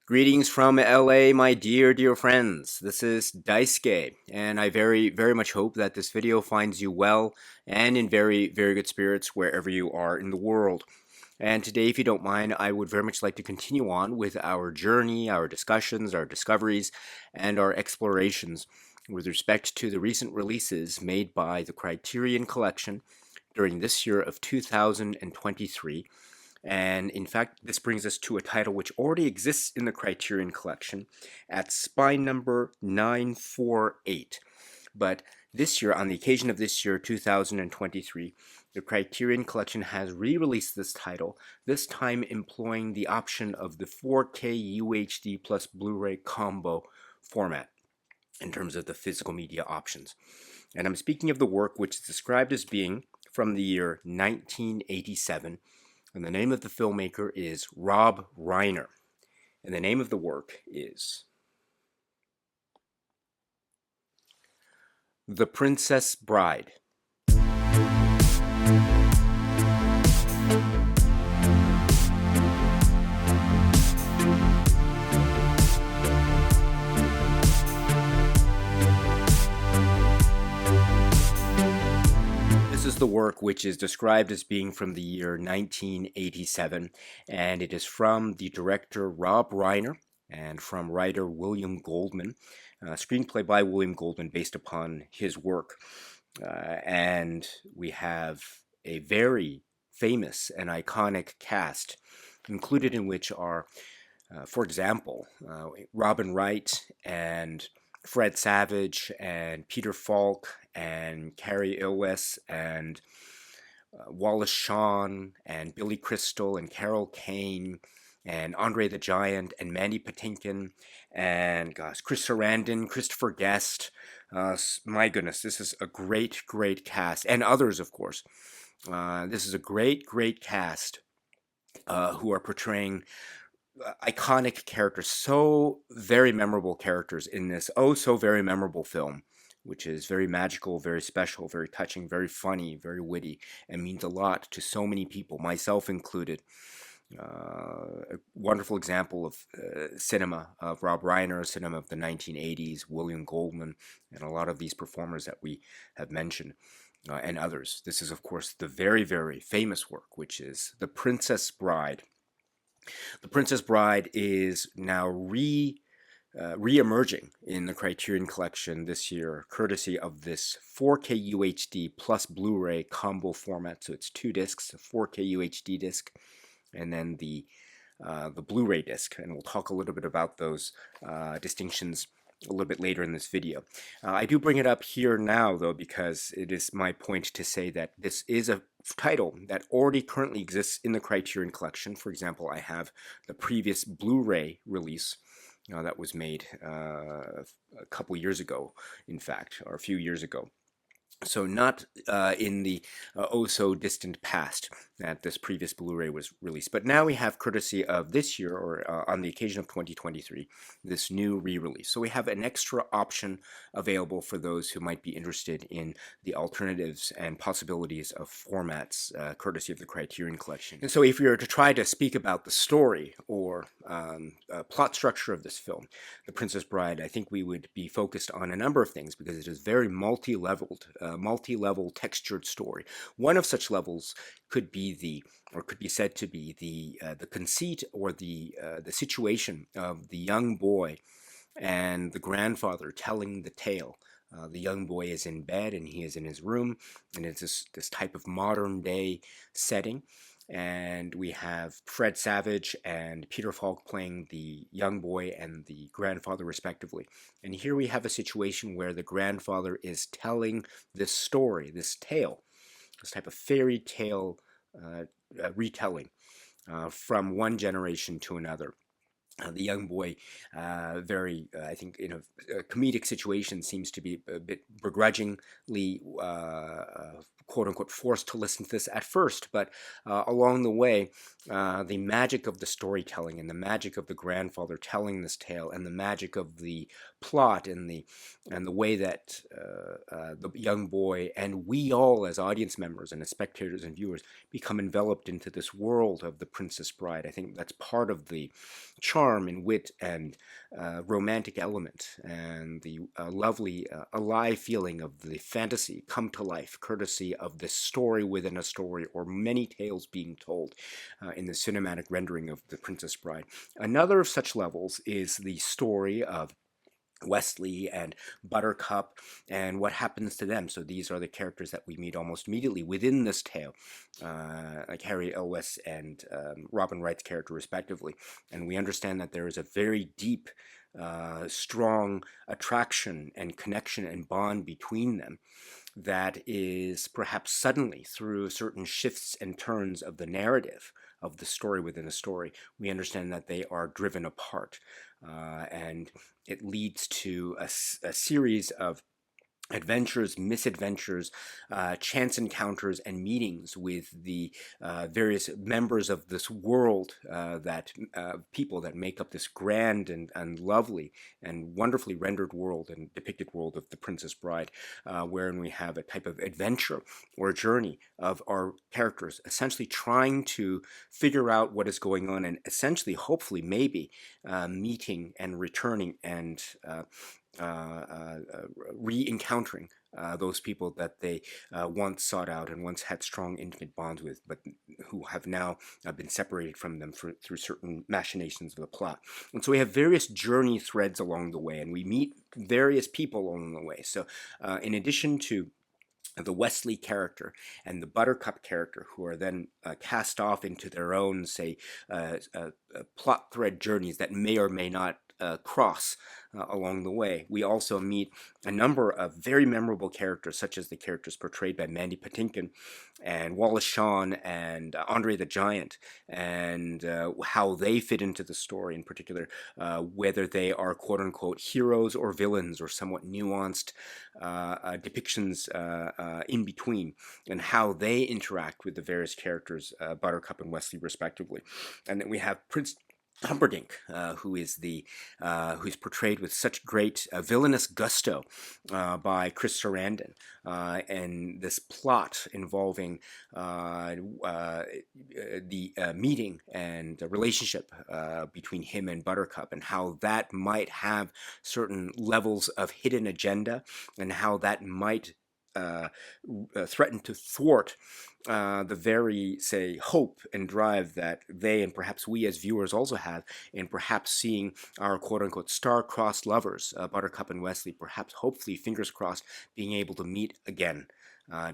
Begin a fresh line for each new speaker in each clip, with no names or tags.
Greetings from LA, my dear friends. This is Daisuke, and I very much hope that this video finds you well and in very good spirits wherever you are in the world. And today, if you don't mind, I would very much like to continue on with our journey, our discussions, our discoveries, and our explorations with respect to the recent releases made by the Criterion Collection during this year of 2023. And in fact, this brings us to a title which already exists in the Criterion Collection at spine number 948. But this year, on the occasion of this year, 2023, the Criterion Collection has re-released this title, this time employing the option of the 4K UHD plus Blu-ray combo format in terms of the physical media options. And I'm speaking of the work which is described as being from the year 1987, and the name of the filmmaker is Rob Reiner. And the name of the work is The Princess Bride. This is the work which is described as being from the year 1987, and it is from the director Rob Reiner and from writer William Goldman, screenplay by William Goldman based upon his work. And we have a very famous and iconic cast, included in which are, for example, Robin Wright and Fred Savage and Peter Falk and Cary Elwes and Wallace Shawn and Billy Crystal and Carol Kane and Andre the Giant and Mandy Patinkin and Chris Sarandon, Christopher Guest. My goodness, this is a great cast, and others, of course. This is a great cast who are portraying iconic characters, so very memorable characters in this so very memorable film, which is very magical, very special, very touching, very funny, very witty, and means a lot to so many people, myself included. A wonderful example of cinema, of Rob Reiner, cinema of the 1980s, William Goldman, and a lot of these performers that we have mentioned, and others. This is, of course, the very famous work, which is The Princess Bride. The Princess Bride is now re-emerging in the Criterion Collection this year, courtesy of this 4K UHD plus Blu-ray combo format. So it's two discs, a 4K UHD disc, and then the Blu-ray disc. And we'll talk a little bit about those distinctions a little bit later in this video. I do bring it up here now, though, because it is my point to say that this is a title that already currently exists in the Criterion Collection. For example, I have the previous Blu-ray release that was made a couple years ago, in fact, or a few years ago. So not in the oh-so-distant past that this previous Blu-ray was released. But now we have, courtesy of this year, or on the occasion of 2023, this new re-release. So we have an extra option available for those who might be interested in the alternatives and possibilities of formats, courtesy of the Criterion Collection. And so if we were to try to speak about the story or plot structure of this film, The Princess Bride, I think we would be focused on a number of things, because it is very multi-leveled, multi-level textured story. One of such levels could be could be said to be the conceit or the situation of the young boy and the grandfather telling the tale. The young boy is in bed and he is in his room, and it's this type of modern day setting. And we have Fred Savage and Peter Falk playing the young boy and the grandfather respectively. And here we have a situation where the grandfather is telling this story, this tale, this type of fairy tale retelling from one generation to another. The young boy, I think, in a comedic situation, seems to be a bit begrudgingly, quote-unquote, forced to listen to this at first, but along the way, the magic of the storytelling and the magic of the grandfather telling this tale and the magic of the plot and the way that the young boy and we all as audience members and as spectators and viewers become enveloped into this world of the Princess Bride. I think that's part of the charm charm and wit and romantic element and the lovely alive feeling of the fantasy come to life courtesy of this story within a story or many tales being told in the cinematic rendering of The Princess Bride. Another of such levels is the story of Wesley and Buttercup and what happens to them. So these are the characters that we meet almost immediately within this tale, like Harry Elwes and Robin Wright's character respectively. And we understand that there is a very deep, strong attraction and connection and bond between them that is perhaps suddenly, through certain shifts and turns of the narrative of the story within a story, we understand that they are driven apart. And it leads to a series of adventures, misadventures, chance encounters, and meetings with the various members of this world, that people that make up this grand and lovely and wonderfully rendered world and depicted world of The Princess Bride, wherein we have a type of adventure or journey of our characters essentially trying to figure out what is going on and essentially, hopefully, maybe meeting and returning and re-encountering those people that they once sought out and once had strong intimate bonds with, but who have now been separated from them through certain machinations of the plot. And so we have various journey threads along the way, and we meet various people along the way. So in addition to the Wesley character and the Buttercup character, who are then cast off into their own, say, plot thread journeys that may or may not cross along the way. We also meet a number of very memorable characters, such as the characters portrayed by Mandy Patinkin and Wallace Shawn and Andre the Giant, and how they fit into the story in particular, whether they are quote-unquote heroes or villains or somewhat nuanced depictions in between, and how they interact with the various characters, Buttercup and Wesley respectively. And then we have Prince Humperdinck, who's portrayed with such great villainous gusto by Chris Sarandon, and this plot involving the meeting and the relationship between him and Buttercup, and how that might have certain levels of hidden agenda, and how that might threaten to thwart the very, say, hope and drive that they and perhaps we as viewers also have in perhaps seeing our quote-unquote star-crossed lovers, Buttercup and Wesley, perhaps hopefully, fingers crossed, being able to meet again,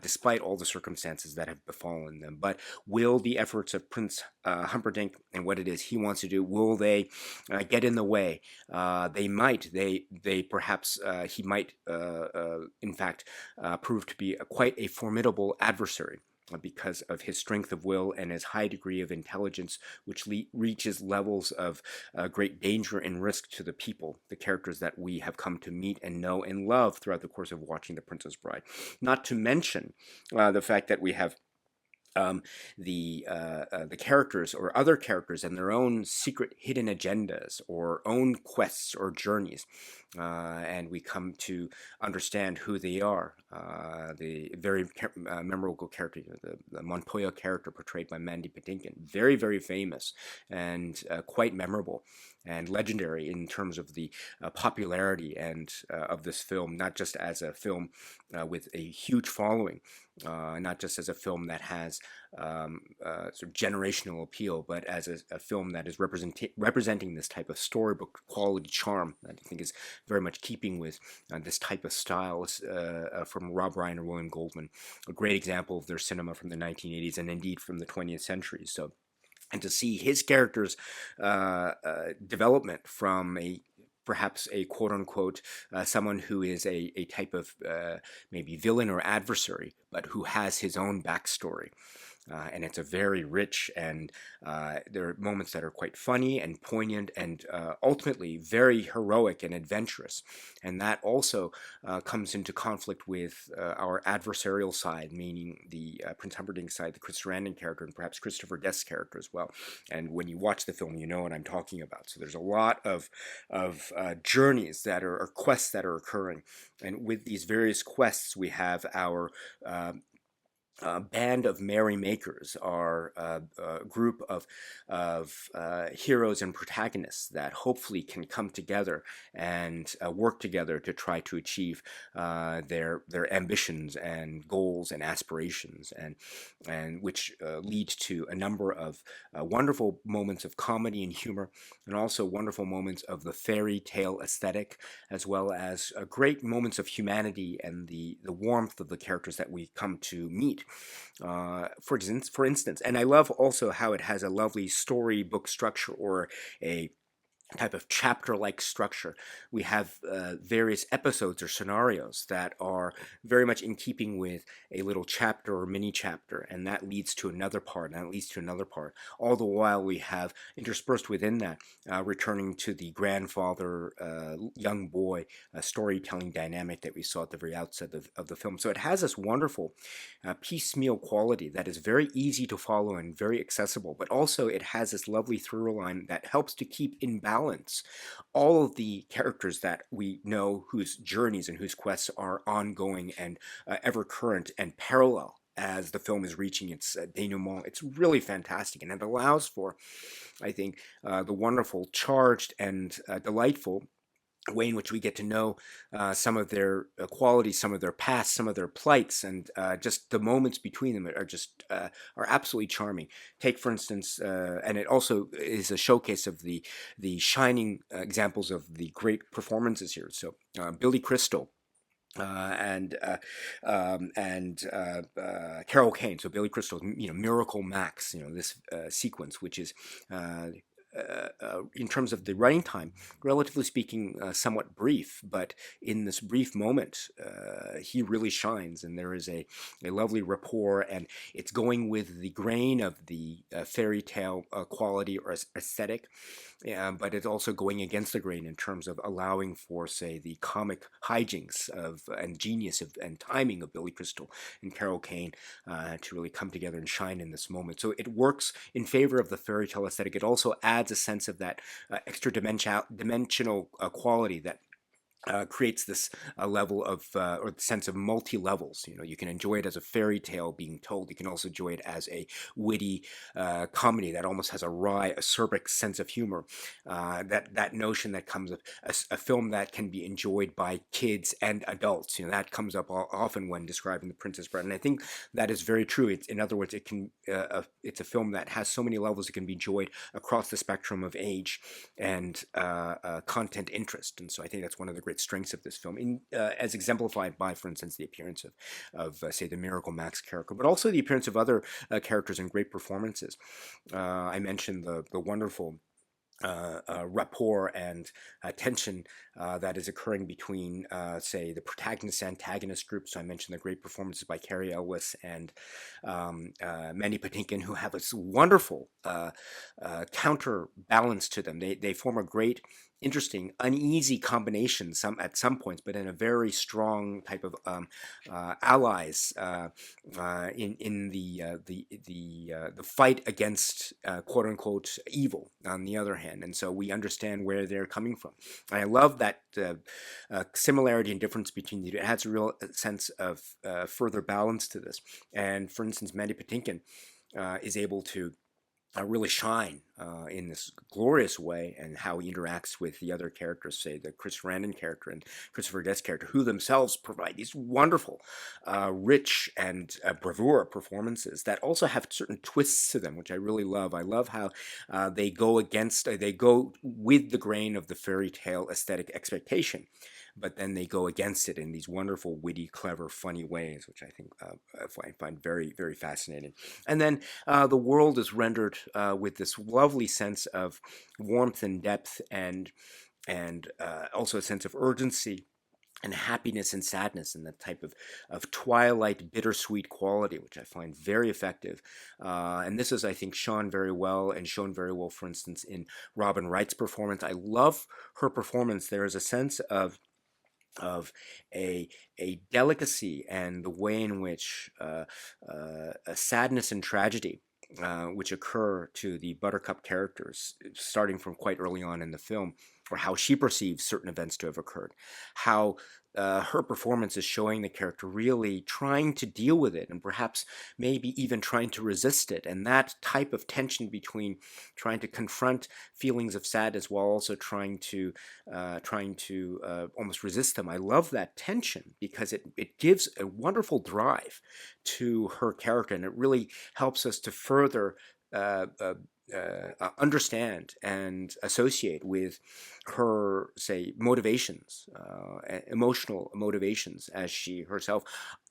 despite all the circumstances that have befallen them. But will the efforts of Prince Humperdinck and what it is he wants to do, will they get in the way? They might. They perhaps, he might, in fact, prove to be quite a formidable adversary, because of his strength of will and his high degree of intelligence, which reaches levels of great danger and risk to the people, the characters that we have come to meet and know and love throughout the course of watching The Princess Bride. Not to mention the fact that we have the characters or other characters and their own secret hidden agendas or own quests or journeys, and we come to understand who they are. The very memorable character, the Montoya character portrayed by Mandy Patinkin, very, very famous and quite memorable and legendary in terms of the popularity and of this film, not just as a film with a huge following, not just as a film that has sort of generational appeal, but as a film that is representing this type of storybook quality charm that I think is very much keeping with this type of style from Rob Reiner, William Goldman, a great example of their cinema from the 1980s and indeed from the 20th century. So, and to see his character's development from perhaps a quote-unquote someone who is a type of maybe villain or adversary, but who has his own backstory. And it's a very rich, and there are moments that are quite funny and poignant and ultimately very heroic and adventurous. And that also comes into conflict with our adversarial side, meaning the Prince Humperdinck side, the Chris Sarandon character, and perhaps Christopher Guest's character as well. And when you watch the film, you know what I'm talking about. So there's a lot of journeys that are, or quests that are occurring. And with these various quests, we have our band of merry makers are a group of heroes and protagonists that hopefully can come together and work together to try to achieve their ambitions and goals and aspirations, and which lead to a number of wonderful moments of comedy and humor, and also wonderful moments of the fairy tale aesthetic, as well as great moments of humanity and the warmth of the characters that we come to meet. For instance, and I love also how it has a lovely storybook structure, or a type of chapter-like structure. We have various episodes or scenarios that are very much in keeping with a little chapter or mini chapter, and that leads to another part, and that leads to another part. All the while, we have interspersed within that, returning to the grandfather, young boy storytelling dynamic that we saw at the very outset of the film. So it has this wonderful piecemeal quality that is very easy to follow and very accessible, but also it has this lovely through line that helps to keep in balance all of the characters that we know, whose journeys and whose quests are ongoing and ever current and parallel as the film is reaching its denouement. It's really fantastic, and it allows for, I think, the wonderful, charged, and delightful way in which we get to know some of their qualities, some of their past, some of their plights, and just the moments between them are just are absolutely charming. Take, for instance, and it also is a showcase of the shining examples of the great performances here. So Billy Crystal. Carol Kane. So Billy Crystal, Miracle Max. This sequence, which is in terms of the running time, relatively speaking, somewhat brief, but in this brief moment, he really shines, and there is a lovely rapport, and it's going with the grain of the fairy tale quality or aesthetic, but it's also going against the grain in terms of allowing for, say, the comic hijinks and genius and timing of Billy Crystal and Carol Kane to really come together and shine in this moment. So it works in favor of the fairy tale aesthetic. It also adds a sense of that extra dimensional quality that creates this level of or the sense of multi-levels. You can enjoy it as a fairy tale being told. You can also enjoy it as a witty comedy that almost has a wry, acerbic sense of humor. That notion that comes of a film that can be enjoyed by kids and adults. That comes up often when describing The Princess Bride, and I think that is very true. In other words, it's a film that has so many levels. It can be enjoyed across the spectrum of age and content interest, and so I think that's one of the great strengths of this film, as exemplified by, for instance, the appearance of say, the Miracle Max character, but also the appearance of other characters in great performances. I mentioned the wonderful rapport and tension that is occurring between, say, the protagonist-antagonist group. So I mentioned the great performances by Carrie Elwes and Mandy Patinkin, who have this wonderful counterbalance to them. They form a great, interesting, uneasy combination at some points, but in a very strong type of allies in the fight against quote unquote evil. On the other hand, and so we understand where they're coming from. And I love that similarity and difference between the two. It adds a real sense of further balance to this. And for instance, Mandy Patinkin is able to really shine in this glorious way, and how he interacts with the other characters, say the Chris Sarandon character and Christopher Guest character, who themselves provide these wonderful, rich and bravura performances that also have certain twists to them, which I really love. I love how they go with the grain of the fairy tale aesthetic expectation, but then they go against it in these wonderful, witty, clever, funny ways, which I think I find very, very fascinating. And then the world is rendered with this lovely sense of warmth and depth, and also a sense of urgency and happiness and sadness, and that type of twilight, bittersweet quality, which I find very effective. And this is, I think, shown very well, for instance, in Robin Wright's performance. I love her performance. There is a sense of a delicacy, and the way in which a sadness and tragedy which occur to the Buttercup characters, starting from quite early on in the film, or how she perceives certain events to have occurred, how her performance is showing the character really trying to deal with it and perhaps maybe even trying to resist it. And that type of tension between trying to confront feelings of sadness while also trying to almost resist them. I love that tension because it gives a wonderful drive to her character, and it really helps us to further uh, uh, understand and associate with her, say, motivations, emotional motivations, as she herself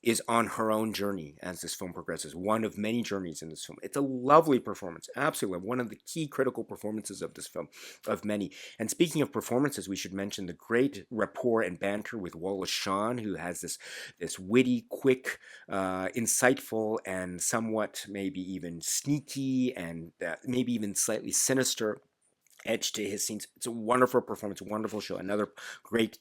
is on her own journey as this film progresses. One of many journeys in this film. It's a lovely performance, absolutely one of the key critical performances of this film, of many. And speaking of performances, we should mention the great rapport and banter with Wallace Shawn, who has this witty, quick, insightful, and somewhat maybe even sneaky, and maybe even slightly sinister edge to his scenes. It's a wonderful performance, a wonderful show. Another great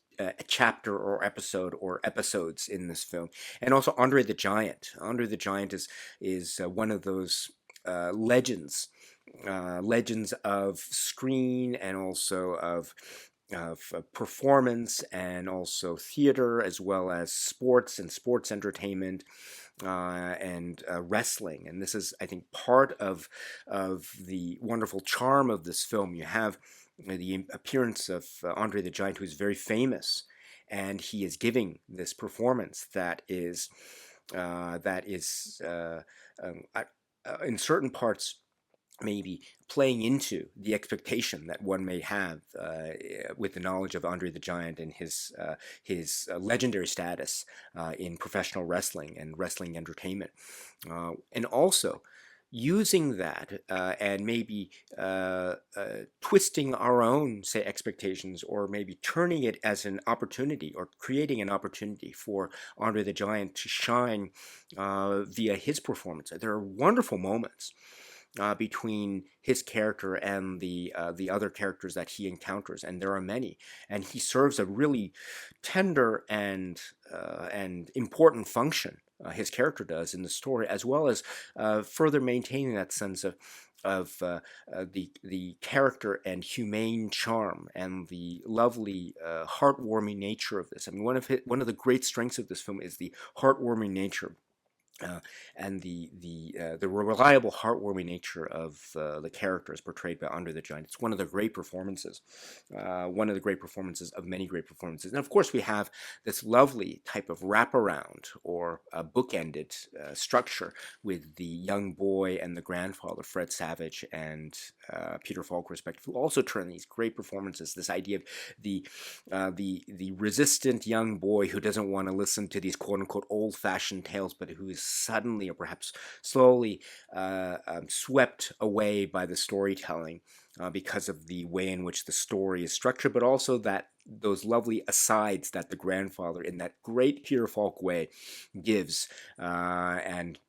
chapter or episode or episodes in this film. And also Andre the Giant. Andre the Giant is one of those legends, legends of screen and also of performance and also theater, as well as sports and sports entertainment, and wrestling. And this is, I think, part of the wonderful charm of this film. You have the appearance of Andre the Giant, who is very famous, and he is giving this performance that is in certain parts maybe playing into the expectation that one may have with the knowledge of Andre the Giant and his legendary status in professional wrestling and wrestling entertainment, and also using that and maybe twisting our own, say, expectations, or maybe turning it as an opportunity or creating an opportunity for Andre the Giant to shine via his performance. There are wonderful moments between his character and the other characters that he encounters, and there are many. And he serves a really tender and important function. His character does in the story, as well as further maintaining that sense of the character and humane charm and the lovely heartwarming nature of this. I mean, one of the great strengths of this film is the heartwarming nature, uh, and the reliable, heartwarming nature of the characters portrayed by Andre the Giant. It's one of the great performances, one of the great performances of many great performances. And of course, we have this lovely type of wraparound or bookended structure with the young boy and the grandfather, Fred Savage and Peter Falk, respectively, who also turn these great performances. This idea of the resistant young boy who doesn't want to listen to these quote unquote old fashioned tales, but who is suddenly or perhaps slowly swept away by the storytelling because of the way in which the story is structured, but also that those lovely asides that the grandfather, in that great Peter Falk way, gives, and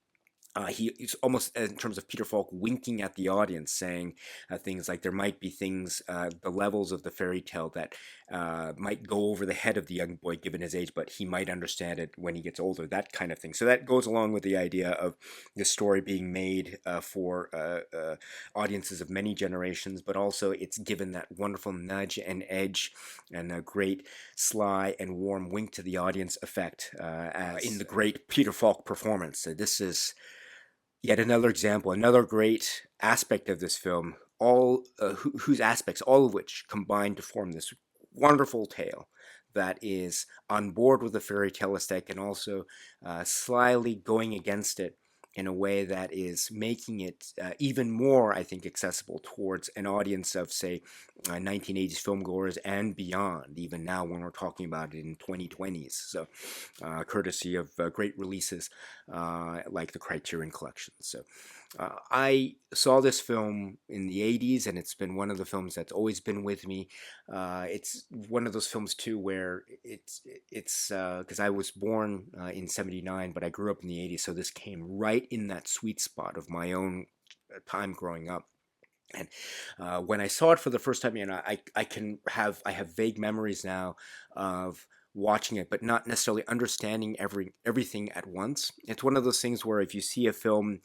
he's almost, in terms of Peter Falk, winking at the audience, saying things like there might be things, the levels of the fairy tale that might go over the head of the young boy given his age, but he might understand it when he gets older, that kind of thing. So that goes along with the idea of the story being made for audiences of many generations, but also it's given that wonderful nudge and edge and a great sly and warm wink to the audience effect as in the great Peter Falk performance. So this is yet another example, another great aspect of this film, whose aspects, all of which combine to form this wonderful tale that is on board with the fairy tale aesthetic and also slyly going against it in a way that is making it even more, I think, accessible towards an audience of, say, 1980s filmgoers and beyond, even now when we're talking about it in 2020s. So, courtesy of great releases like the Criterion Collection. So, I saw this film in the 80s, and it's been one of the films that's always been with me. It's one of those films too where it's because I was born in '79, but I grew up in the '80s, so this came right in that sweet spot of my own time growing up. And when I saw it for the first time, I have vague memories now of watching it, but not necessarily understanding everything at once. It's one of those things where if you see a film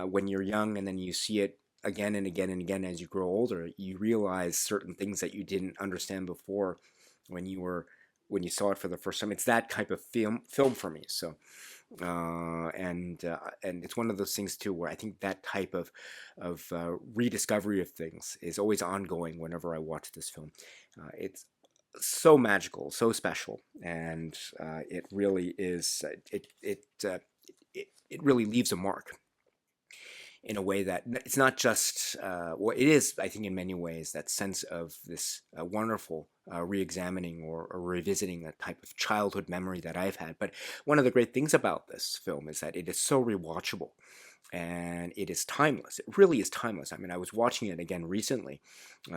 when you're young and then you see it again and again and again as you grow older, you realize certain things that you didn't understand before when you were when you saw it for the first time. It's that type of film for me. So and it's one of those things too where I think that type of rediscovery of things is always ongoing whenever I watch this film. It's so magical, so special, and it really is. It really leaves a mark in a way that it's not just well, it is, I think, in many ways, that sense of this wonderful re-examining or revisiting a type of childhood memory that I've had. But one of the great things about this film is that it is so rewatchable, and it is timeless. It really is timeless. I mean, I was watching it again recently,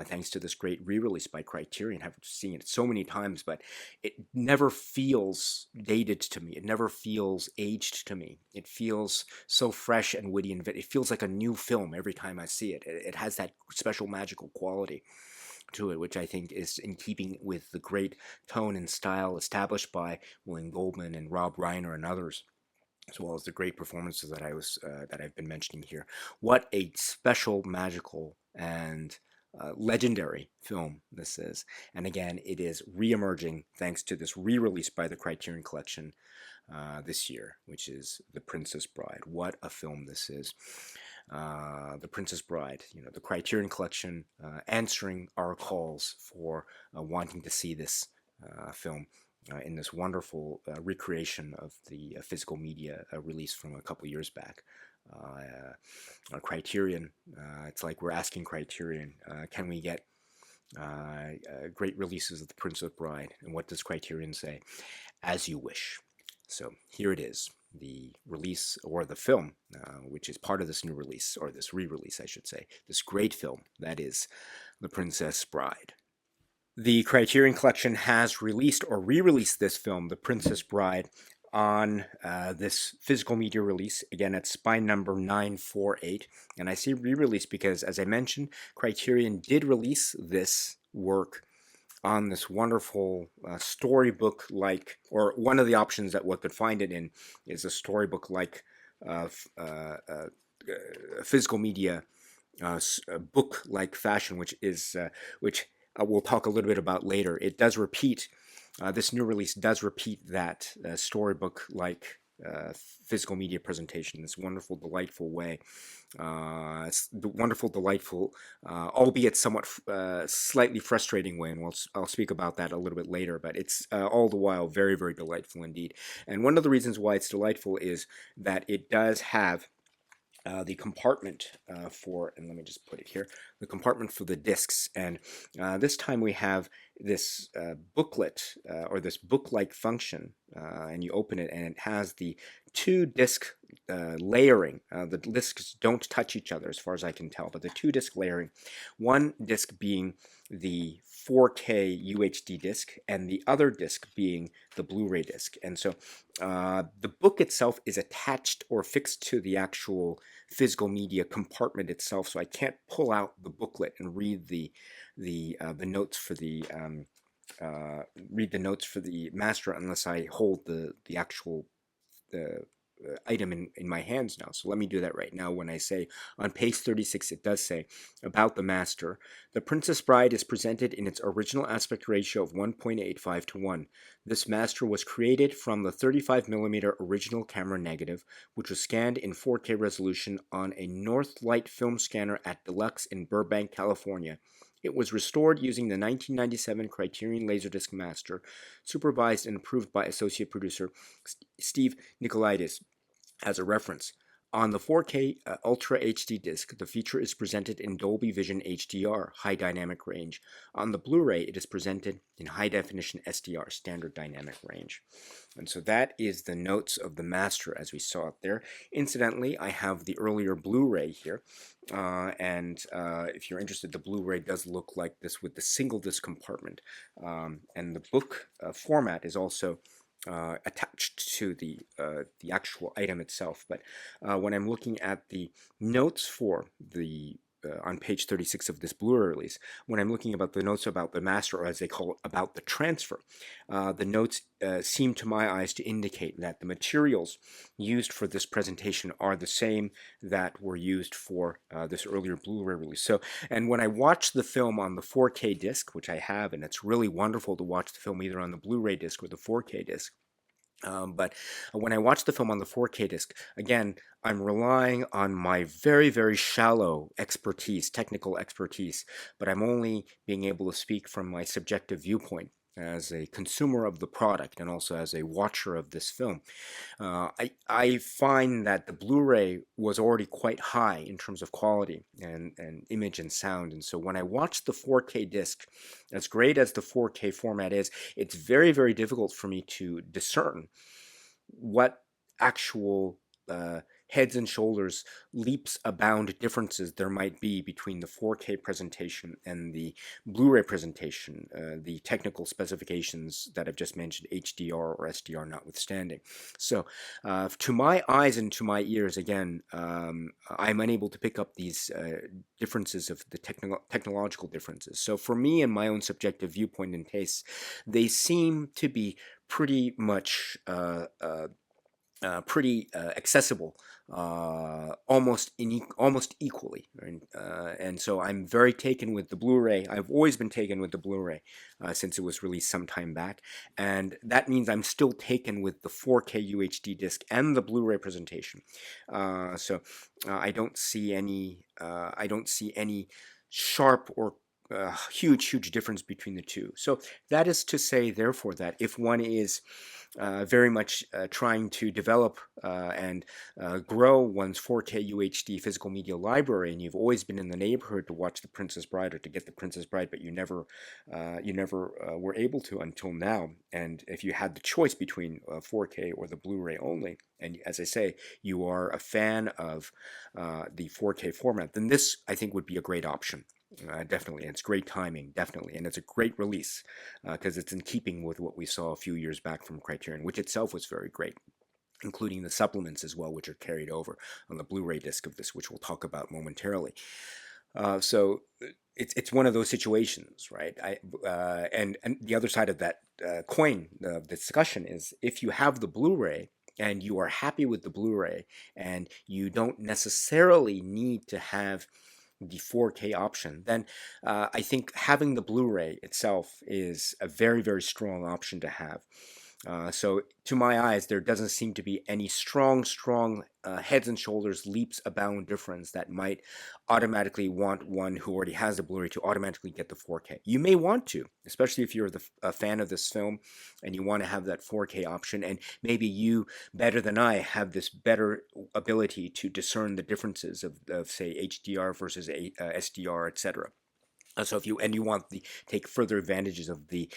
thanks to this great re-release by Criterion. I've seen it so many times, but it never feels dated to me. It never feels aged to me. It feels so fresh and witty, and it feels like a new film every time I see it. It has that special magical quality to it, which I think is in keeping with the great tone and style established by William Goldman and Rob Reiner and others, as well as the great performances that I've been mentioning here. What a special, magical, and legendary film this is. And again, it is re-emerging thanks to this re-release by the Criterion Collection this year, which is The Princess Bride. What a film this is. The Princess Bride, the Criterion Collection answering our calls for wanting to see this film in this wonderful recreation of the physical media release from a couple years back. Criterion, it's like we're asking Criterion, can we get great releases of The Princess Bride? And what does Criterion say? As you wish. So here it is, the release, or the film, which is part of this new release, or this re-release, I should say, this great film that is The Princess Bride. The Criterion Collection has released or re-released this film, The Princess Bride, on this physical media release. Again, it's spine number 948. And I say re-release because, as I mentioned, Criterion did release this work on this wonderful storybook-like, or one of the options that one could find it in is a storybook-like physical media book-like fashion, which we'll talk a little bit about later. It does repeat, this new release does repeat that storybook-like physical media presentation in this wonderful, delightful way. Wonderful, delightful, albeit somewhat slightly frustrating way, and I'll speak about that a little bit later, but it's all the while very, very delightful indeed. And one of the reasons why it's delightful is that it does have the compartment for, and let me just put it here, the compartment for the discs. And this time we have this booklet, or this book-like function, and you open it and it has the two disc layering. The discs don't touch each other as far as I can tell, but the two disc layering, one disc being the 4K UHD disc and the other disc being the Blu-ray disc. And so the book itself is attached or fixed to the actual physical media compartment itself, so I can't pull out the booklet and read the notes for the master unless I hold the actual item in my hands now. So let me do that right now. When I say on page 36, it does say about the master: The Princess Bride is presented in its original aspect ratio of 1.85 to 1. This master was created from the 35mm original camera negative, which was scanned in 4K resolution on a Northlight film scanner at Deluxe in Burbank, California. It was restored using the 1997 Criterion Laserdisc Master, supervised and approved by associate producer Steve Nicolaides. As a reference, on the 4K Ultra HD disc, the feature is presented in Dolby Vision HDR, High Dynamic Range. On the Blu-ray, it is presented in High Definition SDR, Standard Dynamic Range. And so that is the notes of the master as we saw it there. Incidentally, I have the earlier Blu-ray here, and if you're interested, the Blu-ray does look like this with the single disc compartment. And the book format is also attached to the actual item itself. But when I'm looking at the notes for the on page 36 of this Blu-ray release, when I'm looking about the notes about the master, or as they call it, about the transfer, the notes seem to my eyes to indicate that the materials used for this presentation are the same that were used for this earlier Blu-ray release. So, and when I watch the film on the 4K disc, which I have, and it's really wonderful to watch the film either on the Blu-ray disc or the 4K disc, but when I watch the film on the 4K disc, again, I'm relying on my very, very shallow expertise, technical expertise, but I'm only being able to speak from my subjective viewpoint as a consumer of the product and also as a watcher of this film. I find that the Blu-ray was already quite high in terms of quality and image and sound, and so when I watch the 4K disc, as great as the 4K format is, it's very, very difficult for me to discern what actual heads and shoulders, leaps abound differences there might be between the 4K presentation and the Blu-ray presentation, the technical specifications that I've just mentioned, HDR or SDR notwithstanding. So to my eyes and to my ears, again, I'm unable to pick up these differences of the technological differences. So for me and my own subjective viewpoint and tastes, they seem to be pretty much pretty accessible, almost equally, right? And so I'm very taken with the Blu-ray. I've always been taken with the Blu-ray since it was released some time back, and that means I'm still taken with the 4K UHD disc and the Blu-ray presentation. So I don't see any sharp or huge difference between the two. So that is to say, therefore, that if one is very much trying to develop and grow one's 4K UHD physical media library, and you've always been in the neighborhood to watch The Princess Bride or to get The Princess Bride, but you never were able to until now. And if you had the choice between 4K or the Blu-ray only, and as I say, you are a fan of the 4K format, then this, I think, would be a great option. Definitely, and it's great timing, definitely, and it's a great release because it's in keeping with what we saw a few years back from Criterion, which itself was very great, including the supplements as well, which are carried over on the Blu-ray disc of this, which we'll talk about momentarily. So it's one of those situations, right? And the other side of that coin, the discussion is if you have the Blu-ray and you are happy with the Blu-ray and you don't necessarily need to have the 4K option, then I think having the Blu-ray itself is a very, very strong option to have. So to my eyes, there doesn't seem to be any strong heads and shoulders, leaps abound difference that might automatically want one who already has the Blu-ray to automatically get the 4K. You may want to, especially if you're a fan of this film and you want to have that 4K option, and maybe you, better than I, have this better ability to discern the differences of say, HDR versus SDR, etc. So if you want to take further advantages of the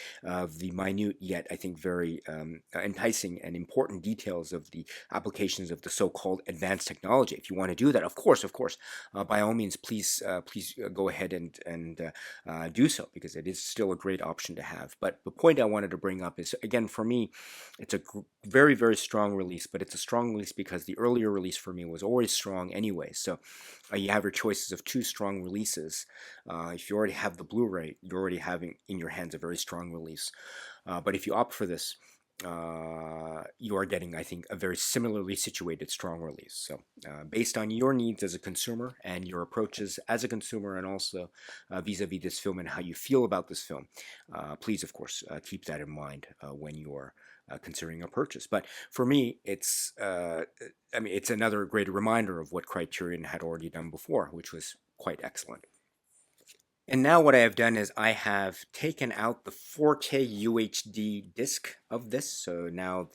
minute yet I think very enticing and important details of the applications of the so-called advanced technology, if you want to do that, of course, by all means, please go ahead and do so, because it is still a great option to have. But the point I wanted to bring up is, again, for me, it's a very, very strong release, but it's a strong release because the earlier release for me was always strong anyway. So you have your choices of two strong releases. If you already have the Blu-ray, you're already having in your hands a very strong release. But if you opt for this, you are getting, I think, a very similarly situated strong release. So based on your needs as a consumer and your approaches as a consumer, and also vis-a-vis this film and how you feel about this film, please, of course, keep that in mind when you are considering a purchase. But for me, it's another great reminder of what Criterion had already done before, which was quite excellent. And now what I have done is I have taken out the 4K UHD disc of this, so now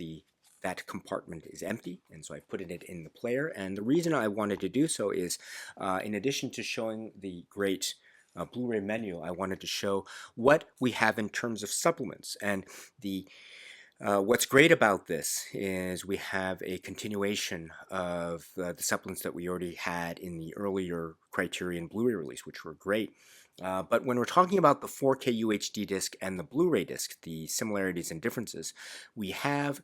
that compartment is empty, and so I put it in the player. And the reason I wanted to do so is, in addition to showing the great Blu-ray menu, I wanted to show what we have in terms of supplements. And what's great about this is we have a continuation of the supplements that we already had in the earlier Criterion Blu-ray release, which were great. But when we're talking about the 4K UHD disc and the Blu-ray disc, the similarities and differences, we have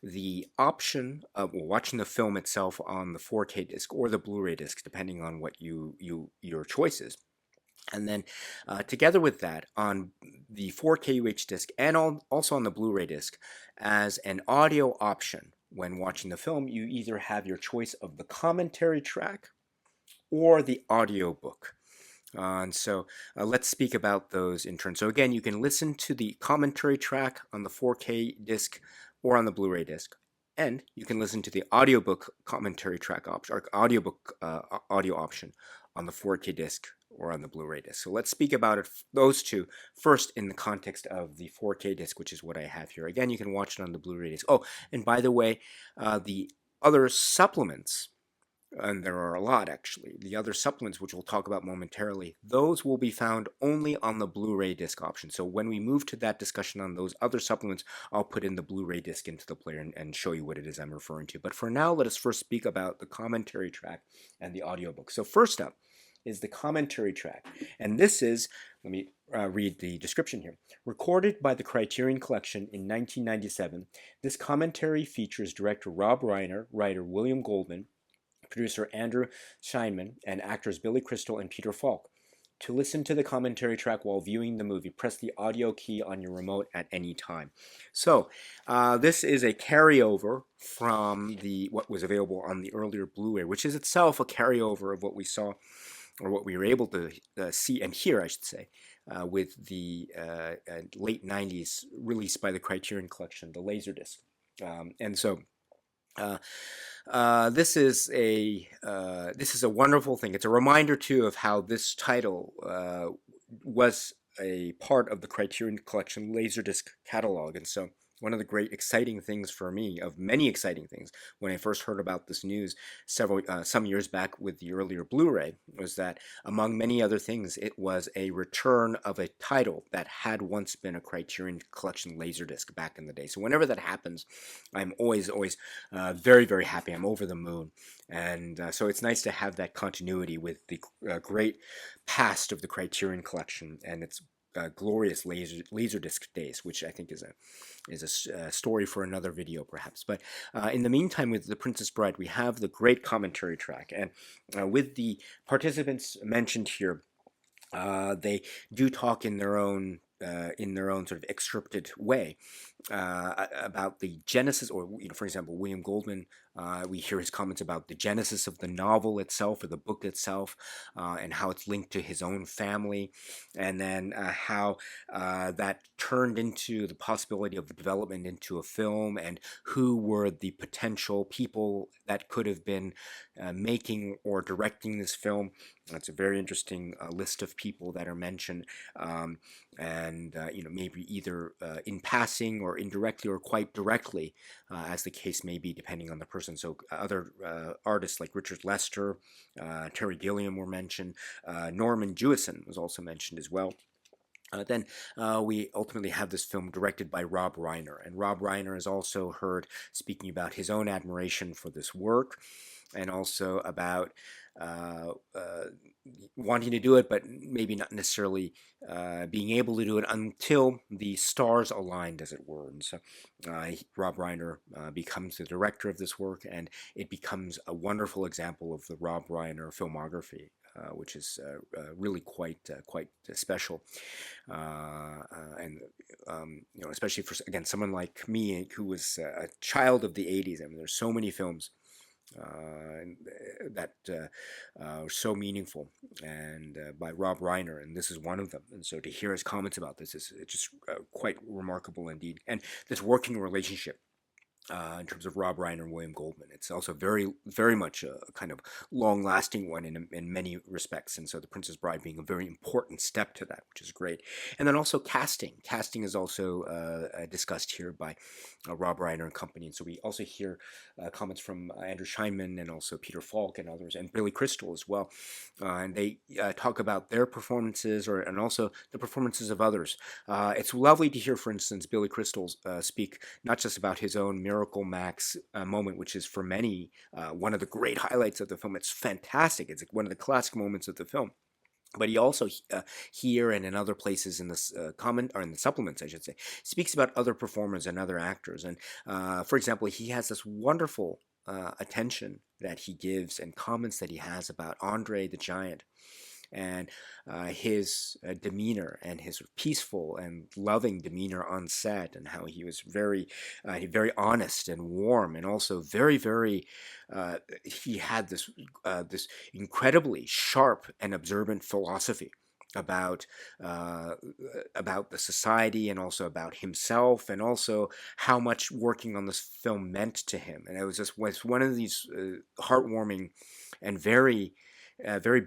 the option of watching the film itself on the 4K disc or the Blu-ray disc, depending on what your choice is. And then together with that, on the 4K UH disc and also on the Blu-ray disc, as an audio option when watching the film, you either have your choice of the commentary track or the audio book. And so let's speak about those in turn. So again, you can listen to the commentary track on the 4K disc or on the Blu-ray disc, and you can listen to the audiobook commentary track option or audiobook audio option on the 4K disc or on the Blu-ray disc. So let's speak about those two first in the context of the 4K disc, which is what I have here. Again, you can watch it on the Blu-ray disc. Oh, and by the way, the other supplements, and there are a lot actually, the other supplements which we'll talk about momentarily, those will be found only on the Blu-ray disc option. So when we move to that discussion on those other supplements, I'll put in the Blu-ray disc into the player and show you what it is I'm referring to. But for now, let us first speak about the commentary track and the audiobook. So first up is the commentary track, and this is, let me read the description here. Recorded by the Criterion Collection in 1997, this commentary features director Rob Reiner, writer William Goldman, producer Andrew Scheinman, and actors Billy Crystal and Peter Falk. To listen to the commentary track while viewing the movie, press the audio key on your remote at any time. So this is a carryover from what was available on the earlier Blu-ray, which is itself a carryover of what we saw, or what we were able to see and hear, I should say, with the late 90s release by the Criterion Collection, the Laserdisc. And so this is a wonderful thing. It's a reminder too of how this title was a part of the Criterion Collection Laserdisc catalog, and so one of the great exciting things for me, of many exciting things, when I first heard about this news some years back with the earlier Blu-ray, was that among many other things, it was a return of a title that had once been a Criterion Collection Laserdisc back in the day. So whenever that happens, I'm always very, very happy. I'm over the moon. And so it's nice to have that continuity with the great past of the Criterion Collection and its glorious Laserdisc days, which I think is a story for another video perhaps. But in the meantime, with The Princess Bride, we have the great commentary track, and with the participants mentioned here, they do talk in their own sort of excerpted way about the genesis, or for example, William Goldman. We hear his comments about the genesis of the novel itself, or the book itself, and how it's linked to his own family, and then how that turned into the possibility of the development into a film, and who were the potential people that could have been making or directing this film. That's a very interesting list of people that are mentioned, and maybe either in passing or indirectly or quite directly, as the case may be, depending on the person. So other artists like Richard Lester, Terry Gilliam were mentioned. Norman Jewison was also mentioned as well. Then we ultimately have this film directed by Rob Reiner, and Rob Reiner is also heard speaking about his own admiration for this work, and also about wanting to do it, but maybe not necessarily being able to do it until the stars aligned, as it were. And so Rob Reiner becomes the director of this work, and it becomes a wonderful example of the Rob Reiner filmography, which is really quite special, and especially for, again, someone like me who was a child of the 80s. I mean, there's so many films that are so meaningful, and by Rob Reiner, and this is one of them. And so to hear his comments about this is just quite remarkable indeed. And this working relationship in terms of Rob Reiner and William Goldman, it's also very, very much a kind of long-lasting one in many respects. And so The Princess Bride being a very important step to that, which is great. And then also casting. Casting is also discussed here by Rob Reiner and company. And so we also hear comments from Andrew Scheinman and also Peter Falk and others, and Billy Crystal as well. And they talk about their performances, and also the performances of others. It's lovely to hear, for instance, Billy Crystal speak not just about his own Miracle Max moment, which is for many one of the great highlights of the film. It's fantastic. It's one of the classic moments of the film. But he also here and in other places in this comment or in the supplements, I should say, speaks about other performers and other actors. And for example, he has this wonderful attention that he gives and comments that he has about Andre the Giant and his demeanor and his peaceful and loving demeanor on set, and how he was very honest and warm, and also he had this incredibly sharp and observant philosophy about uh, about the society, and also about himself, and also how much working on this film meant to him. And it was one of these heartwarming and very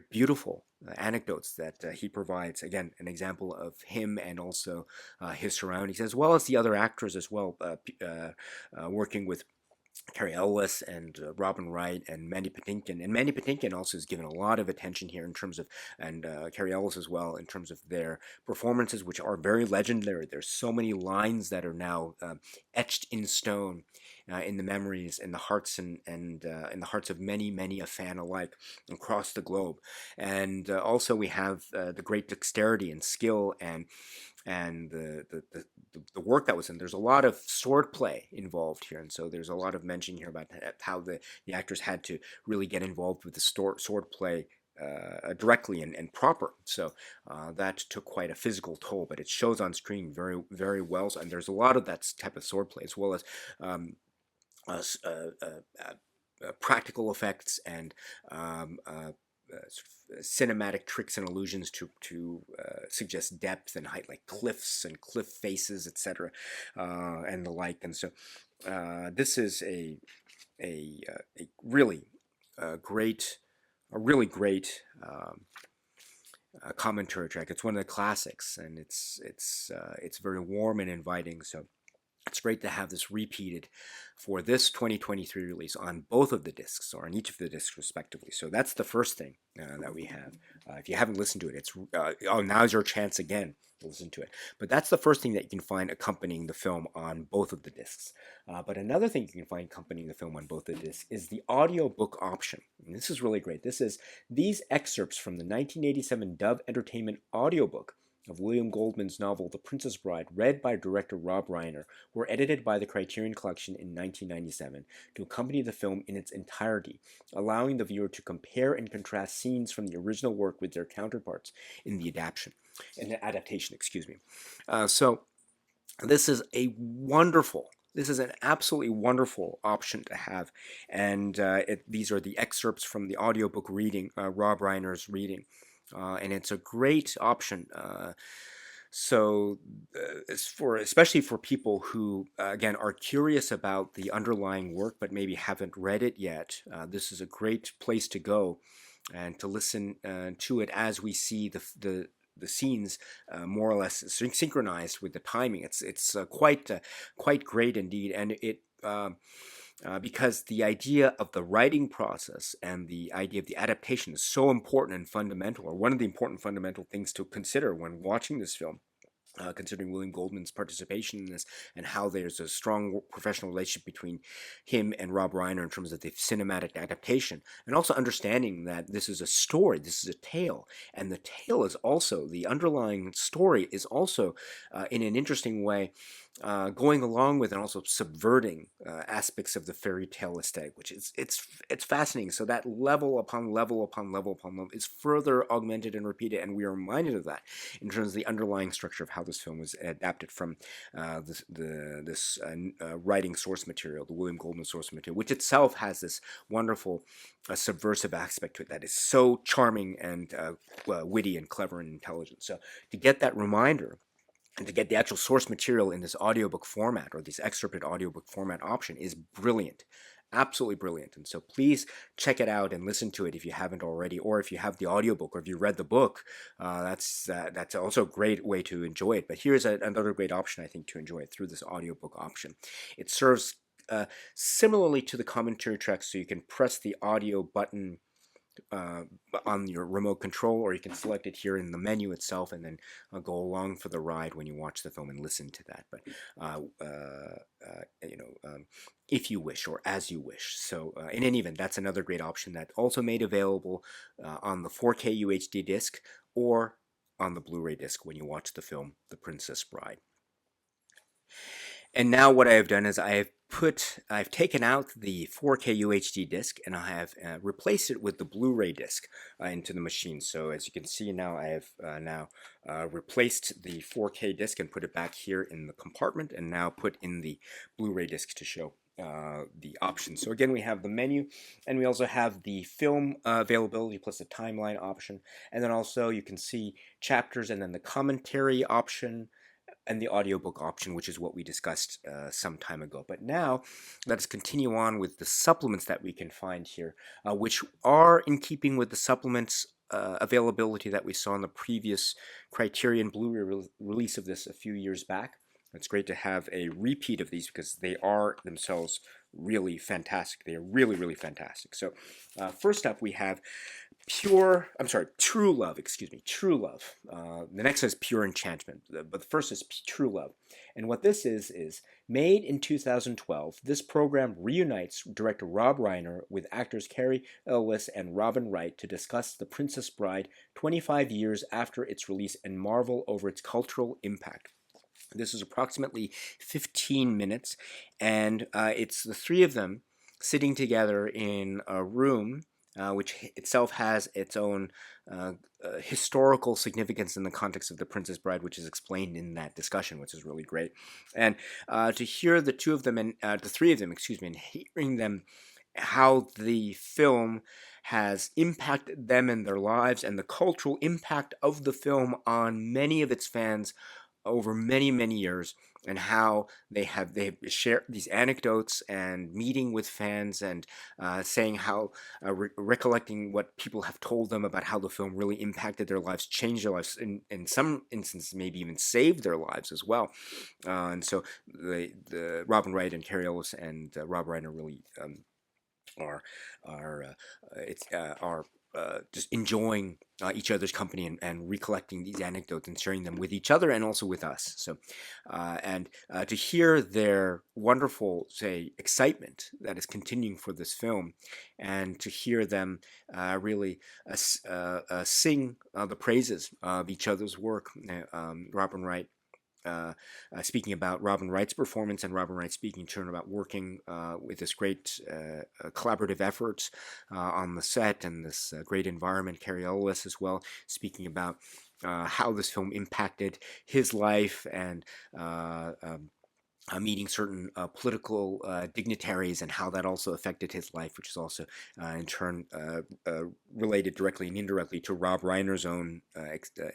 beautiful anecdotes that he provides. Again, an example of him and also his surroundings, as well as the other actors as well, working with Carrie Ellis and Robin Wright and Mandy Patinkin. And Mandy Patinkin also is given a lot of attention here in terms of, and Carrie Ellis as well, in terms of their performances, which are very legendary. There's so many lines that are now etched in stone in the memories, in the hearts, and in the hearts of many a fan alike across the globe. And also we have the great dexterity and skill and the work that was in. There's a lot of swordplay involved here, and so there's a lot of mention here about how the actors had to really get involved with the swordplay directly and proper. So that took quite a physical toll, but it shows on screen very well. And there's a lot of that type of swordplay, as well as um, uh, practical effects and cinematic tricks and illusions to suggest depth and height, like cliffs and cliff faces, etc., and the like. And so this is a really great, a really great commentary track. It's one of the classics, and it's very warm and inviting. So it's great to have this repeated for this 2023 release on both of the discs, or on each of the discs respectively. So that's the first thing that we have. If you haven't listened to it, it's now's your chance again to listen to it. But that's the first thing that you can find accompanying the film on both of the discs. But another thing you can find accompanying the film on both the discs is the audiobook option. And this is really great. These excerpts from the 1987 Dove Entertainment audiobook of William Goldman's novel The Princess Bride, read by director Rob Reiner, were edited by the Criterion Collection in 1997 to accompany the film in its entirety, allowing the viewer to compare and contrast scenes from the original work with their counterparts in the adaptation. Excuse me. So this is this is an absolutely wonderful option to have, and these are the excerpts from the audiobook reading, Rob Reiner's reading. And it's a great option. Especially for people who, again, are curious about the underlying work but maybe haven't read it yet. This is a great place to go and to listen to it as we see the scenes more or less synchronized with the timing. It's quite great indeed, and it. Because the idea of the writing process and the idea of the adaptation is so important and fundamental, or one of the important fundamental things to consider when watching this film. Considering William Goldman's participation in this, and how there's a strong professional relationship between him and Rob Reiner in terms of the cinematic adaptation, and also understanding that this is a story, this is a tale, and the tale is also, the underlying story is also, in an interesting way, going along with and also subverting aspects of the fairy tale aesthetic, which is it's fascinating. So that level upon level upon level upon level is further augmented and repeated, and we are reminded of that in terms of the underlying structure of how this film was adapted from this writing source material, the William Goldman source material, which itself has this wonderful subversive aspect to it that is so charming and witty and clever and intelligent. So to get that reminder, and to get the actual source material in this audiobook format, or this excerpted audiobook format option, is brilliant. Absolutely brilliant. And so please check it out and listen to it if you haven't already, or if you have the audiobook, or if you read the book, that's also a great way to enjoy it. But here's another great option, I think, to enjoy it through this audiobook option. It serves similarly to the commentary track, so you can press the audio button uh, on your remote control, or you can select it here in the menu itself, and then go along for the ride when you watch the film and listen to that. But if you wish, or as you wish. So in any event, that's another great option that also made available on the 4K UHD disc or on the Blu-ray disc when you watch the film The Princess Bride. And now what I have done is I've taken out the 4K UHD disc, and I have replaced it with the Blu-ray disc into the machine. So as you can see now, I have replaced the 4K disc and put it back here in the compartment, and now put in the Blu-ray disc to show the options. So again, we have the menu, and we also have the film availability plus the timeline option, and then also you can see chapters, and then the commentary option, and the audiobook option, which is what we discussed some time ago. But now, let us continue on with the supplements that we can find here, which are in keeping with the supplements availability that we saw in the previous Criterion Blu-ray release of this a few years back. It's great to have a repeat of these because they are themselves really fantastic. They are really, really fantastic. So first up, we have True Love, True Love. The next is Pure Enchantment, but the first is True Love. And what this is made in 2012, this program reunites director Rob Reiner with actors Cary Elwes and Robin Wright to discuss The Princess Bride 25 years after its release and marvel over its cultural impact. This is approximately 15 minutes, and it's the three of them sitting together in a room which itself has its own historical significance in the context of The Princess Bride, which is explained in that discussion, which is really great. And to hear the three of them, and hearing them, how the film has impacted them in their lives, and the cultural impact of the film on many of its fans over many, many years, and how they shared these anecdotes and meeting with fans, and saying how recollecting what people have told them about how the film really impacted their lives, changed their lives, in some instances maybe even saved their lives as well. And so the Robin Wright and Cary Elwes and Rob Reiner really are just enjoying each other's company, and recollecting these anecdotes and sharing them with each other and also with us. So, and to hear their wonderful, excitement that is continuing for this film, and to hear them really sing the praises of each other's work. Robin Wright speaking about Robin Wright's performance, and Robin Wright speaking in turn about working with this great collaborative effort on the set, and this great environment. Cary Elwes as well, speaking about how this film impacted his life, and meeting certain political dignitaries, and how that also affected his life, which is also in turn related directly and indirectly to Rob Reiner's own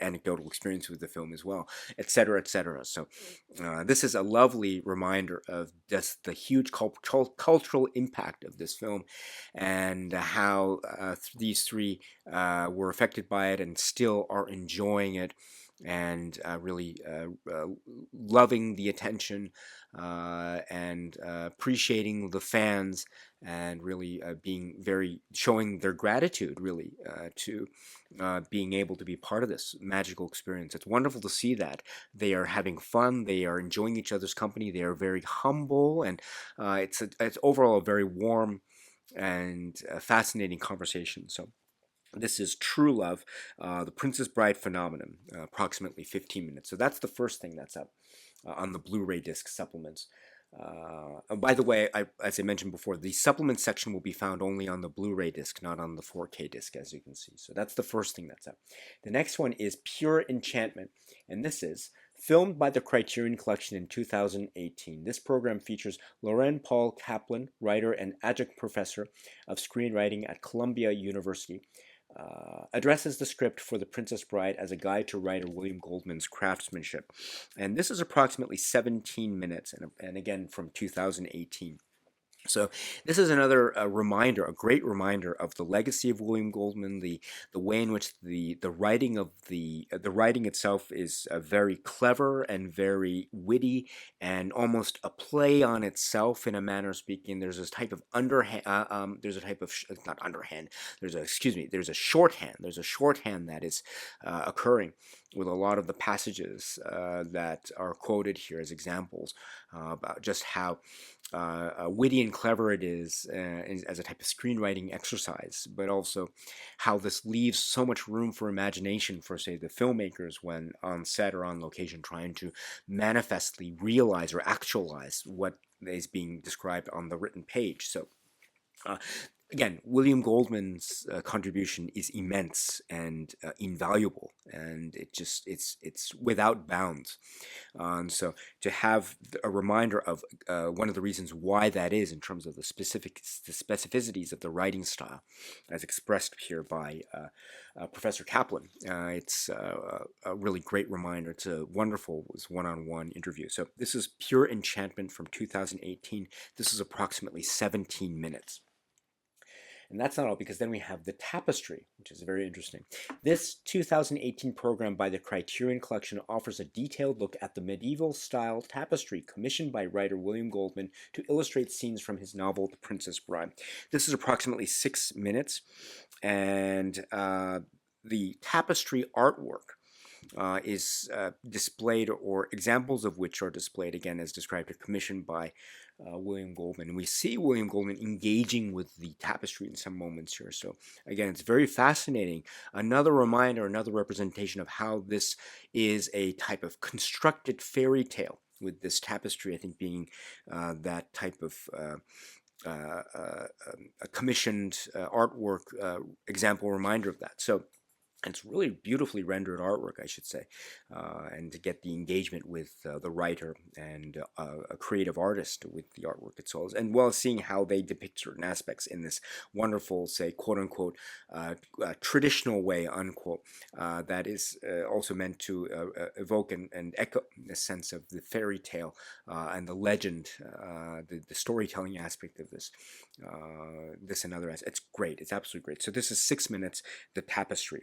anecdotal experience with the film as well, etc., etc. So this is a lovely reminder of just the huge cultural impact of this film, and how these three were affected by it and still are enjoying it, and really loving the attention, and appreciating the fans, and really showing their gratitude, really, to being able to be part of this magical experience. It's wonderful to see that they are having fun, they are enjoying each other's company, they are very humble, and it's overall a very warm and fascinating conversation. So this is True Love, The Princess Bride Phenomenon, approximately 15 minutes. So that's the first thing that's up on the Blu-ray disc supplements. By the way, as I mentioned before, the supplement section will be found only on the Blu-ray disc, not on the 4K disc, as you can see. So that's the first thing that's up. The next one is Pure Enchantment, and this is filmed by the Criterion Collection in 2018. This program features Lauren Paul Kaplan, writer and adjunct professor of screenwriting at Columbia University. Addresses the script for The Princess Bride as a guide to writer William Goldman's craftsmanship. And this is approximately 17 minutes, and again from 2018. So this is another reminder, a great reminder of the legacy of William Goldman, the way in which the writing of the writing itself is very clever and very witty, and almost a play on itself in a manner of speaking. There's this type of underhand, there's a type of not underhand. There's a there's a shorthand. There's a shorthand that is occurring with a lot of the passages that are quoted here as examples about just how witty and clever it is as a type of screenwriting exercise, but also how this leaves so much room for imagination for, say, the filmmakers when on set or on location trying to manifestly realize or actualize what is being described on the written page. So uh, again, William Goldman's contribution is immense and invaluable, and it's without bounds. So to have a reminder of one of the reasons why that is, in terms of the specificities of the writing style, as expressed here by Professor Kaplan, it's a really great reminder. It's a wonderful one-on-one interview. So this is Pure Enchantment from 2018. This is approximately 17 minutes. And that's not all, because then we have The Tapestry, which is very interesting. This 2018 program by the Criterion Collection offers a detailed look at the medieval-style tapestry commissioned by writer William Goldman to illustrate scenes from his novel The Princess Bride. This is approximately 6 minutes, and the tapestry artwork is displayed, or examples of which are displayed, again, as described, or commissioned by William Goldman. And we see William Goldman engaging with the tapestry in some moments here. So again, it's very fascinating. Another reminder, another representation of how this is a type of constructed fairy tale, with this tapestry, I think, being that type of a commissioned artwork example, reminder of that. So it's really beautifully rendered artwork, I should say, and to get the engagement with the writer and a creative artist with the artwork itself, and well, seeing how they depict certain aspects in this wonderful, say, quote-unquote, traditional way, unquote, that is also meant to evoke and echo the sense of the fairy tale and the legend, the storytelling aspect of this, this and other aspects. It's great. It's absolutely great. So this is 6 minutes, The Tapestry.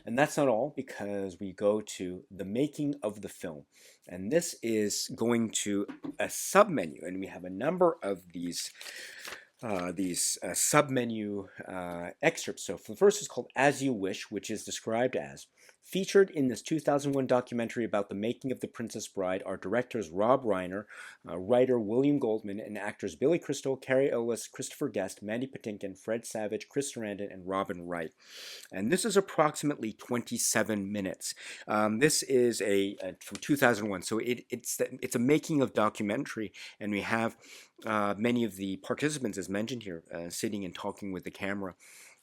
And that's not all, because we go to the making of the film. And this is going to a submenu, and we have a number of these submenu excerpts. So the first is called As You Wish, which is described as: featured in this 2001 documentary about the making of The Princess Bride are directors Rob Reiner, writer William Goldman, and actors Billy Crystal, Carrie Ellis, Christopher Guest, Mandy Patinkin, Fred Savage, Chris Sarandon, and Robin Wright. And this is approximately 27 minutes. This is from 2001, so it's a making of documentary, and we have many of the participants, as mentioned here, sitting and talking with the camera.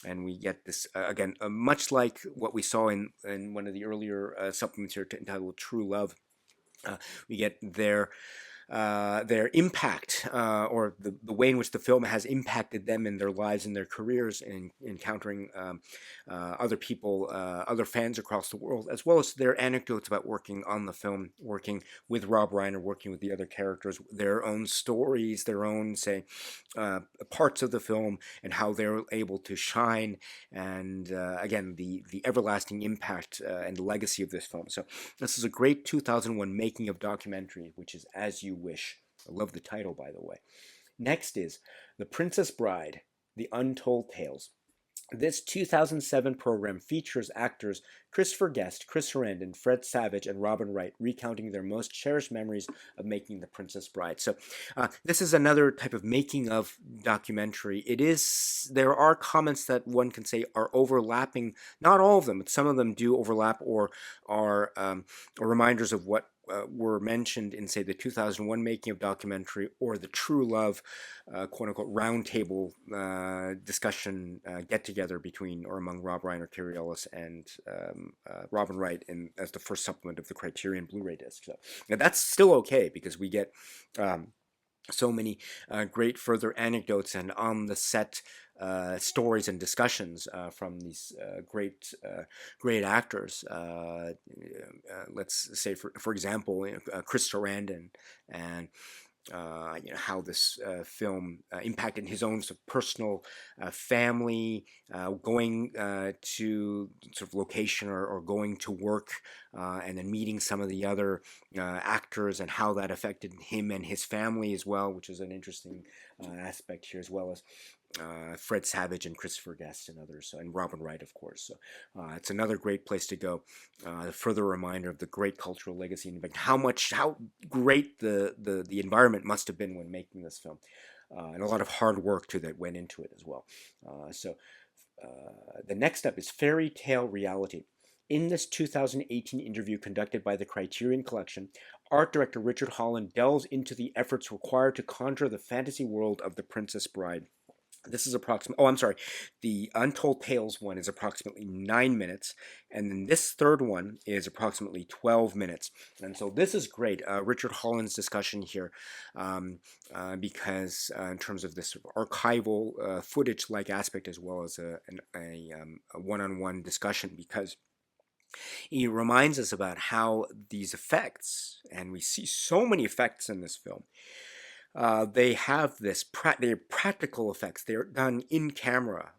And we get this, again, much like what we saw in one of the earlier supplements here entitled True Love. We get their impact, or the way in which the film has impacted them in their lives and their careers, in encountering other people, other fans across the world, as well as their anecdotes about working on the film, working with Rob Reiner, working with the other characters, their own stories, their own, say, parts of the film, and how they're able to shine, and again, the everlasting impact and the legacy of this film. So this is a great 2001 making of documentary, which is As You Wish. I love the title, by the way. Next is The Princess Bride, The Untold Tales. This 2007 program features actors Christopher Guest, Chris Sarandon, Fred Savage, and Robin Wright recounting their most cherished memories of making The Princess Bride. So this is another type of making of documentary. There are comments that one can say are overlapping. Not all of them, but some of them do overlap, or are reminders of what were mentioned in, say, the 2001 making of documentary, or the True Love, quote-unquote, roundtable discussion get-together between or among Rob Reiner, Carrie Ellis, and Robin Wright as the first supplement of the Criterion Blu-ray disc. So now that's still okay, because we get so many great further anecdotes and on-the-set stories and discussions from these great actors. Let's say, for example, Chris Sarandon and how this film impacted his own sort of personal family, going to sort of location or going to work, and then meeting some of the other actors and how that affected him and his family as well, which is an interesting aspect here, as well as Fred Savage and Christopher Guest and others, and Robin Wright, of course. So it's another great place to go. A further reminder of the great cultural legacy and how great the environment must have been when making this film, and a lot of hard work too that went into it as well. The next up is Fairy Tale Reality. In this 2018 interview conducted by the Criterion Collection, art director Richard Holland delves into the efforts required to conjure the fantasy world of The Princess Bride. This is approximately, oh, I'm sorry, the Untold Tales one is approximately 9 minutes, and then this third one is approximately 12 minutes. And so this is great, Richard Holland's discussion here, because in terms of this sort of archival footage-like aspect, as well as a one-on-one discussion, because he reminds us about how these effects, and we see so many effects in this film, they have this they're practical effects. They're done in camera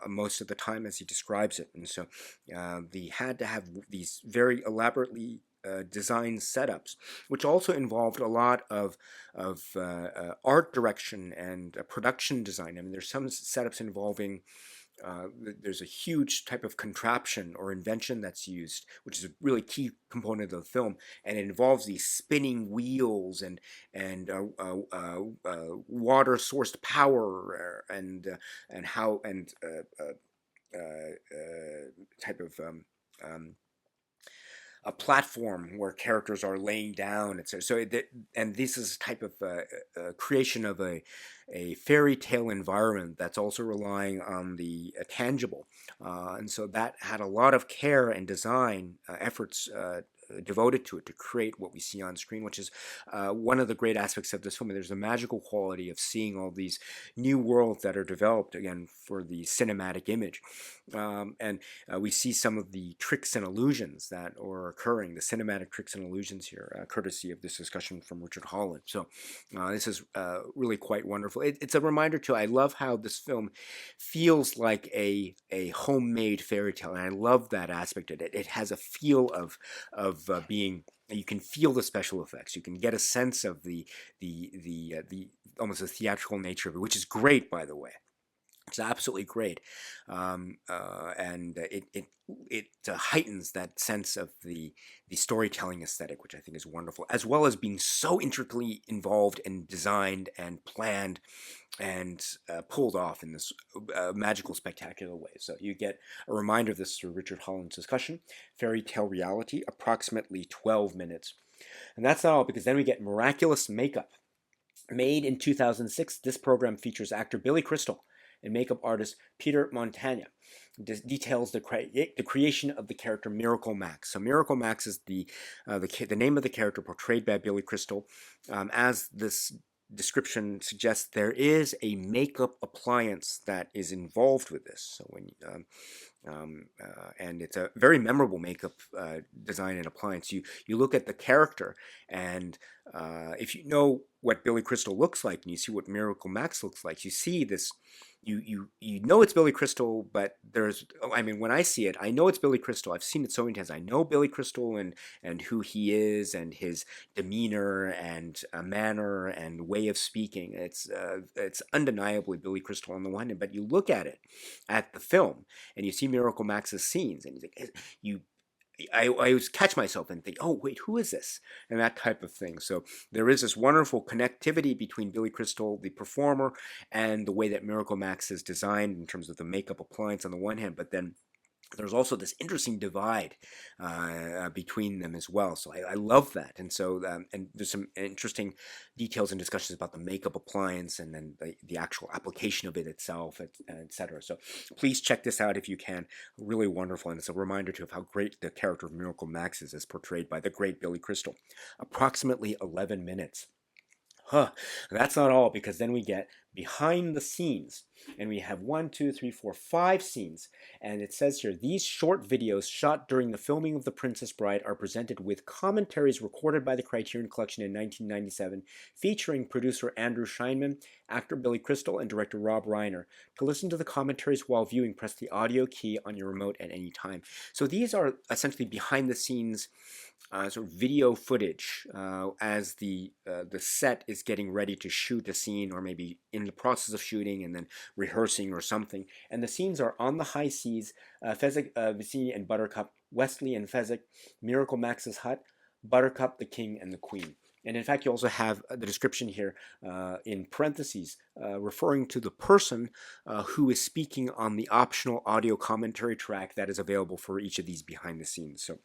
most of the time, as he describes it, and so they had to have these very elaborately designed setups, which also involved a lot of art direction and production design. I mean, there's some setups involving there's a huge type of contraption or invention that's used, which is a really key component of the film, and it involves these spinning wheels and water sourced power type of a platform where characters are laying down, etc. And this is a type of creation of a fairy tale environment that's also relying on the tangible, and so that had a lot of care and design efforts devoted to it to create what we see on screen, which is one of the great aspects of this film. There's a magical quality of seeing all these new worlds that are developed again for the cinematic image, and we see some of the tricks and illusions that are occurring, the cinematic tricks and illusions here, courtesy of this discussion from Richard Holland. So this is really quite wonderful. It's a reminder too. I love how this film feels like a homemade fairy tale, and I love that aspect of it. It has a feel of being. You can feel the special effects. You can get a sense of the almost the theatrical nature of it, which is great, by the way. It's absolutely great, and it heightens that sense of the storytelling aesthetic, which I think is wonderful, as well as being so intricately involved and designed and planned and pulled off in this magical, spectacular way. So you get a reminder of this through Richard Holland's discussion. Fairy Tale Reality, approximately 12 minutes. And that's not all, because then we get Miraculous Makeup. Made in 2006, this program features actor Billy Crystal and makeup artist Peter Montagna. Details the creation of the character Miracle Max. So Miracle Max is the name of the character portrayed by Billy Crystal. As this description suggests, there is a makeup appliance that is involved with this. So and it's a very memorable makeup design and appliance. You look at the character, and if you know what Billy Crystal looks like, and you see what Miracle Max looks like, you see this. You know it's Billy Crystal, but when I see it, I know it's Billy Crystal. I've seen it so many times. I know Billy Crystal and who he is and his demeanor and manner and way of speaking. It's undeniably Billy Crystal on the one hand, but you look at the film, and you see Miracle Max's scenes, and I always catch myself and think, oh, wait, who is this? And that type of thing. So there is this wonderful connectivity between Billy Crystal, the performer, and the way that Miracle Max is designed in terms of the makeup appliance on the one hand, but then there's also this interesting divide between them as well. So I love that. And so and there's some interesting details and discussions about the makeup appliance and then the actual application of it itself, etc. So please check this out if you can. Really wonderful. And it's a reminder too of how great the character of Miracle Max is as portrayed by the great Billy Crystal. Approximately 11 minutes. That's not all, because then we get behind the scenes. And we have 5 scenes. And it says here, these short videos shot during the filming of The Princess Bride are presented with commentaries recorded by the Criterion Collection in 1997, featuring producer Andrew Scheinman, actor Billy Crystal, and director Rob Reiner. To listen to the commentaries while viewing, press the audio key on your remote at any time. So these are essentially behind the scenes sort of video footage as the set is getting ready to shoot a scene, or maybe in the process of shooting and then rehearsing or something. And the scenes are on the high seas, Fezzik, Vicini, and Buttercup, Wesley and Fezzik, Miracle Max's hut, Buttercup, the King, and the Queen. And in fact, you also have the description here in parentheses referring to the person who is speaking on the optional audio commentary track that is available for each of these behind the scenes. So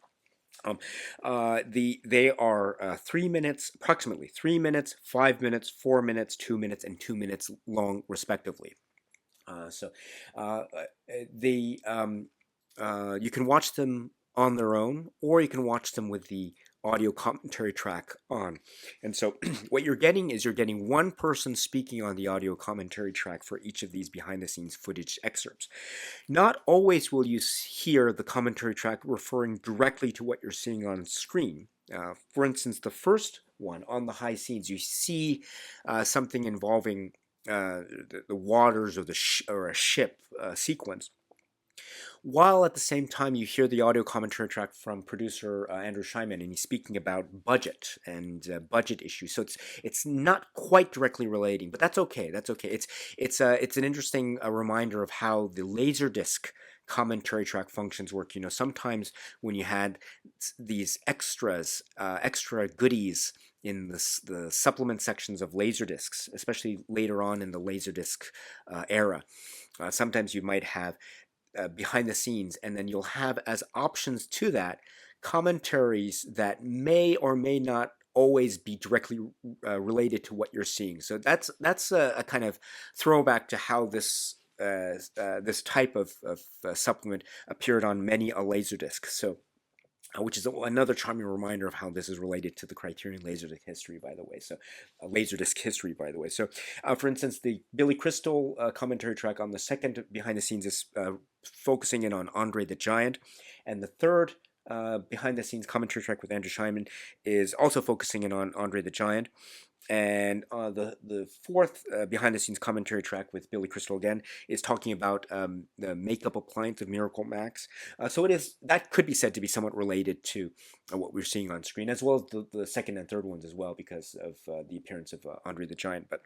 they are 3 minutes, approximately 3 minutes, 5 minutes, 4 minutes, 2 minutes, and 2 minutes long, respectively. You can watch them on their own, or you can watch them with the audio commentary track on. And so what you're getting is one person speaking on the audio commentary track for each of these behind the scenes footage excerpts. Not always will you hear the commentary track referring directly to what you're seeing on screen. For instance, the first one on the high scenes, you see something involving the waters of or a ship sequence, while at the same time you hear the audio commentary track from producer Andrew Scheinman, and he's speaking about budget and budget issues. So it's not quite directly relating, but that's okay. That's okay. It's an interesting reminder of how the Laserdisc commentary track functions work. You know, sometimes when you had these extra goodies in the supplement sections of Laserdiscs, especially later on in the Laserdisc era, sometimes you might have behind the scenes, and then you'll have as options to that commentaries that may or may not always be directly related to what you're seeing. So that's a kind of throwback to how this type of supplement appeared on many a Laserdisc. So which is another charming reminder of how this is related to the Criterion Laserdisc history, by the way. So, Laserdisc history, by the way. So, for instance, the Billy Crystal commentary track on the second behind the scenes is focusing in on Andre the Giant, and the third behind the scenes commentary track with Andrew Scheinman is also focusing in on Andre the Giant. And the fourth behind-the-scenes commentary track with Billy Crystal again is talking about the makeup appliance of Miracle Max. So that could be said to be somewhat related to what we're seeing on screen, as well as the second and third ones as well, because of the appearance of Andre the Giant. But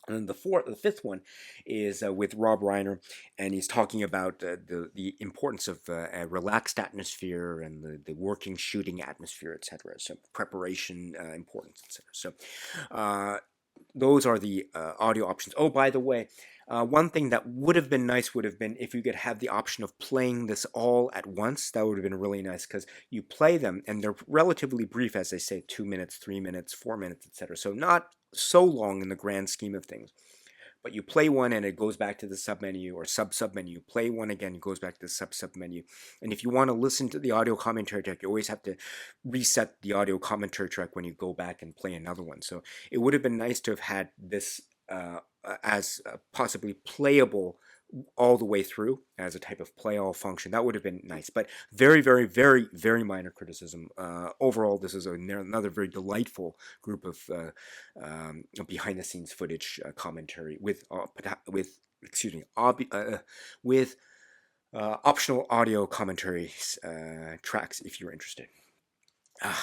and then the fifth one is with Rob Reiner, and he's talking about the importance of a relaxed atmosphere and the working shooting atmosphere, etc. So preparation importance, etc. So those are the audio options. Oh, by the way, one thing that would have been nice would have been if you could have the option of playing this all at once. That would have been really nice, because you play them and they're relatively brief, as they say, 2 minutes, 3 minutes, 4 minutes, etc. So not so long in the grand scheme of things. But you play one and it goes back to the submenu or sub-submenu. Play one again, it goes back to the sub-submenu. And if you want to listen to the audio commentary track, you always have to reset the audio commentary track when you go back and play another one. So it would have been nice to have had this as possibly playable all the way through as a type of play all function. That would have been nice, but very, very, very, very minor criticism. Overall, this is another very delightful group of behind the scenes footage commentary with optional audio commentaries tracks if you're interested.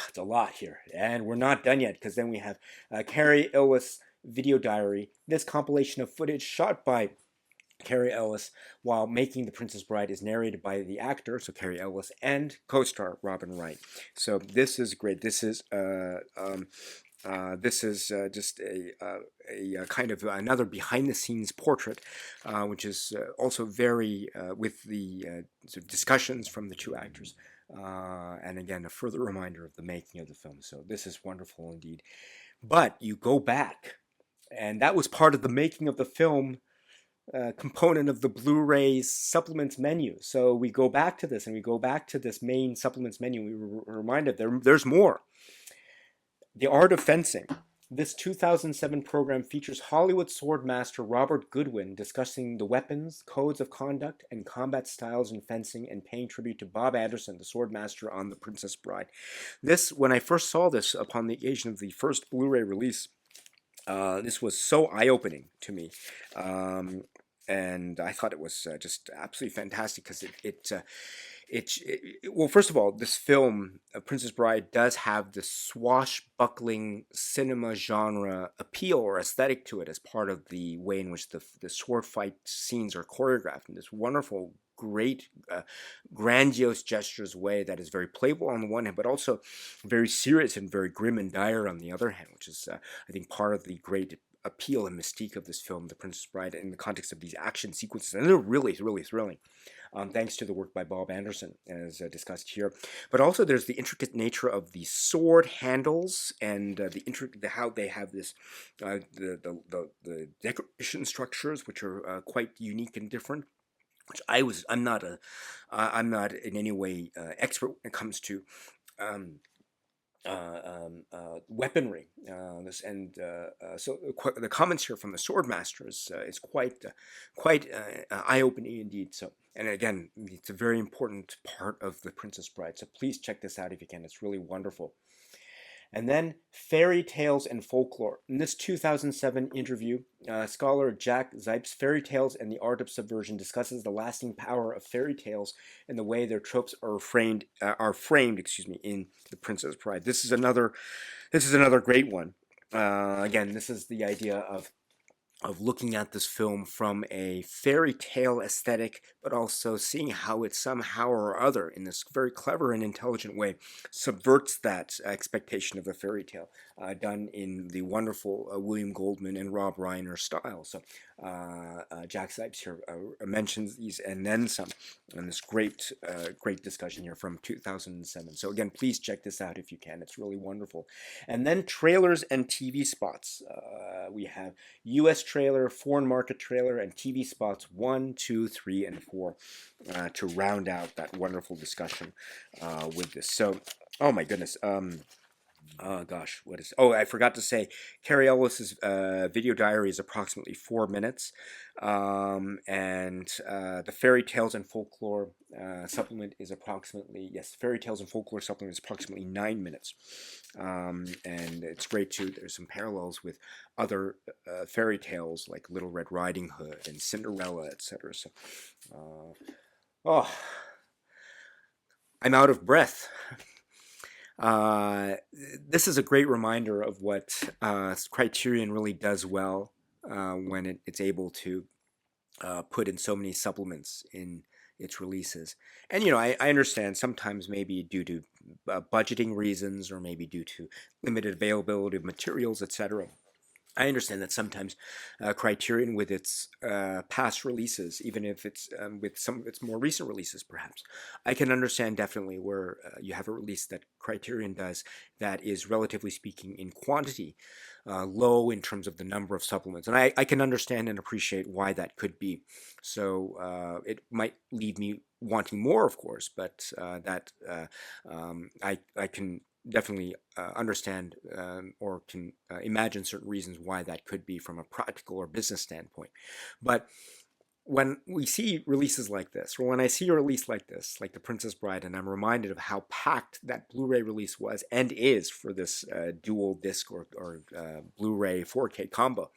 It's a lot here, and we're not done yet, because then we have Carrie Ellis' video diary. This compilation of footage shot by Carrie Ellis while making The Princess Bride is narrated by the actor, so Carrie Ellis, and co-star Robin Wright. So this is great. This is just a kind of another behind-the-scenes portrait, which is also very with the sort of discussions from the two actors, and again a further reminder of the making of the film. So this is wonderful indeed. But you go back, and that was part of the making of the film component of the Blu-ray's supplements menu. So we go back to this, and we go back to this main supplements menu. We were reminded there's more. The Art of Fencing. This 2007 program features Hollywood swordmaster Robert Goodwin discussing the weapons, codes of conduct, and combat styles in fencing and paying tribute to Bob Anderson, the swordmaster on The Princess Bride. This, when I first saw this upon the occasion of the first Blu-ray release, this was so eye-opening to me. And I thought it was just absolutely fantastic because well, first of all, this film, Princess Bride, does have the swashbuckling cinema genre appeal or aesthetic to it as part of the way in which the sword fight scenes are choreographed in this wonderful, great, grandiose gestures way that is very playful on the one hand, but also very serious and very grim and dire on the other hand, which is, I think, part of the great appeal and mystique of this film, The Princess Bride, in the context of these action sequences. And they're really, really thrilling. Thanks to the work by Bob Anderson, as discussed here. But also there's the intricate nature of the sword handles and how they have this, the decoration structures, which are quite unique and different. Which I'm not in any way expert when it comes to weaponry. So the comments here from the swordmaster is quite eye-opening indeed. So, and again, it's a very important part of The Princess Bride. So please check this out if you can. It's really wonderful. And then Fairy Tales and Folklore. In this 2007 interview, scholar Jack Zipes' Fairy Tales and the Art of Subversion discusses the lasting power of fairy tales and the way their tropes are framed, in The Princess Bride. This is another great one. Again, this is the idea of looking at this film from a fairy tale aesthetic, but also seeing how it somehow or other, in this very clever and intelligent way, subverts that expectation of the fairy tale, done in the wonderful William Goldman and Rob Reiner style. So Jack Zipes here mentions these and then some in this great discussion here from 2007. So again, please check this out if you can. It's really wonderful. And then trailers and TV spots. We have U.S. trailer, foreign market trailer, and TV spots 1, 2, 3, and 4 to round out that wonderful discussion with this. So, oh my goodness. Gosh, what is... Oh, I forgot to say, Carrie Ellis's video diary is approximately 4 minutes, and the Fairy Tales and Folklore supplement is approximately... Yes, Fairy Tales and Folklore supplement is approximately 9 minutes, and it's great too. There's some parallels with other fairy tales like Little Red Riding Hood and Cinderella, etc. So, oh, I'm out of breath. This is a great reminder of what Criterion really does well when it's able to put in so many supplements in its releases. And, I understand sometimes maybe due to budgeting reasons or maybe due to limited availability of materials, etc. I understand that sometimes Criterion, with its past releases, even if it's with some of its more recent releases, perhaps, I can understand definitely where you have a release that Criterion does that is, relatively speaking, in quantity, low in terms of the number of supplements. And I can understand and appreciate why that could be. So it might leave me wanting more, of course, but I can definitely understand or can imagine certain reasons why that could be from a practical or business standpoint. But when we see releases like this, or when I see a release like this, like The Princess Bride, and I'm reminded of how packed that Blu-ray release was and is for this dual disc or Blu-ray 4K combo,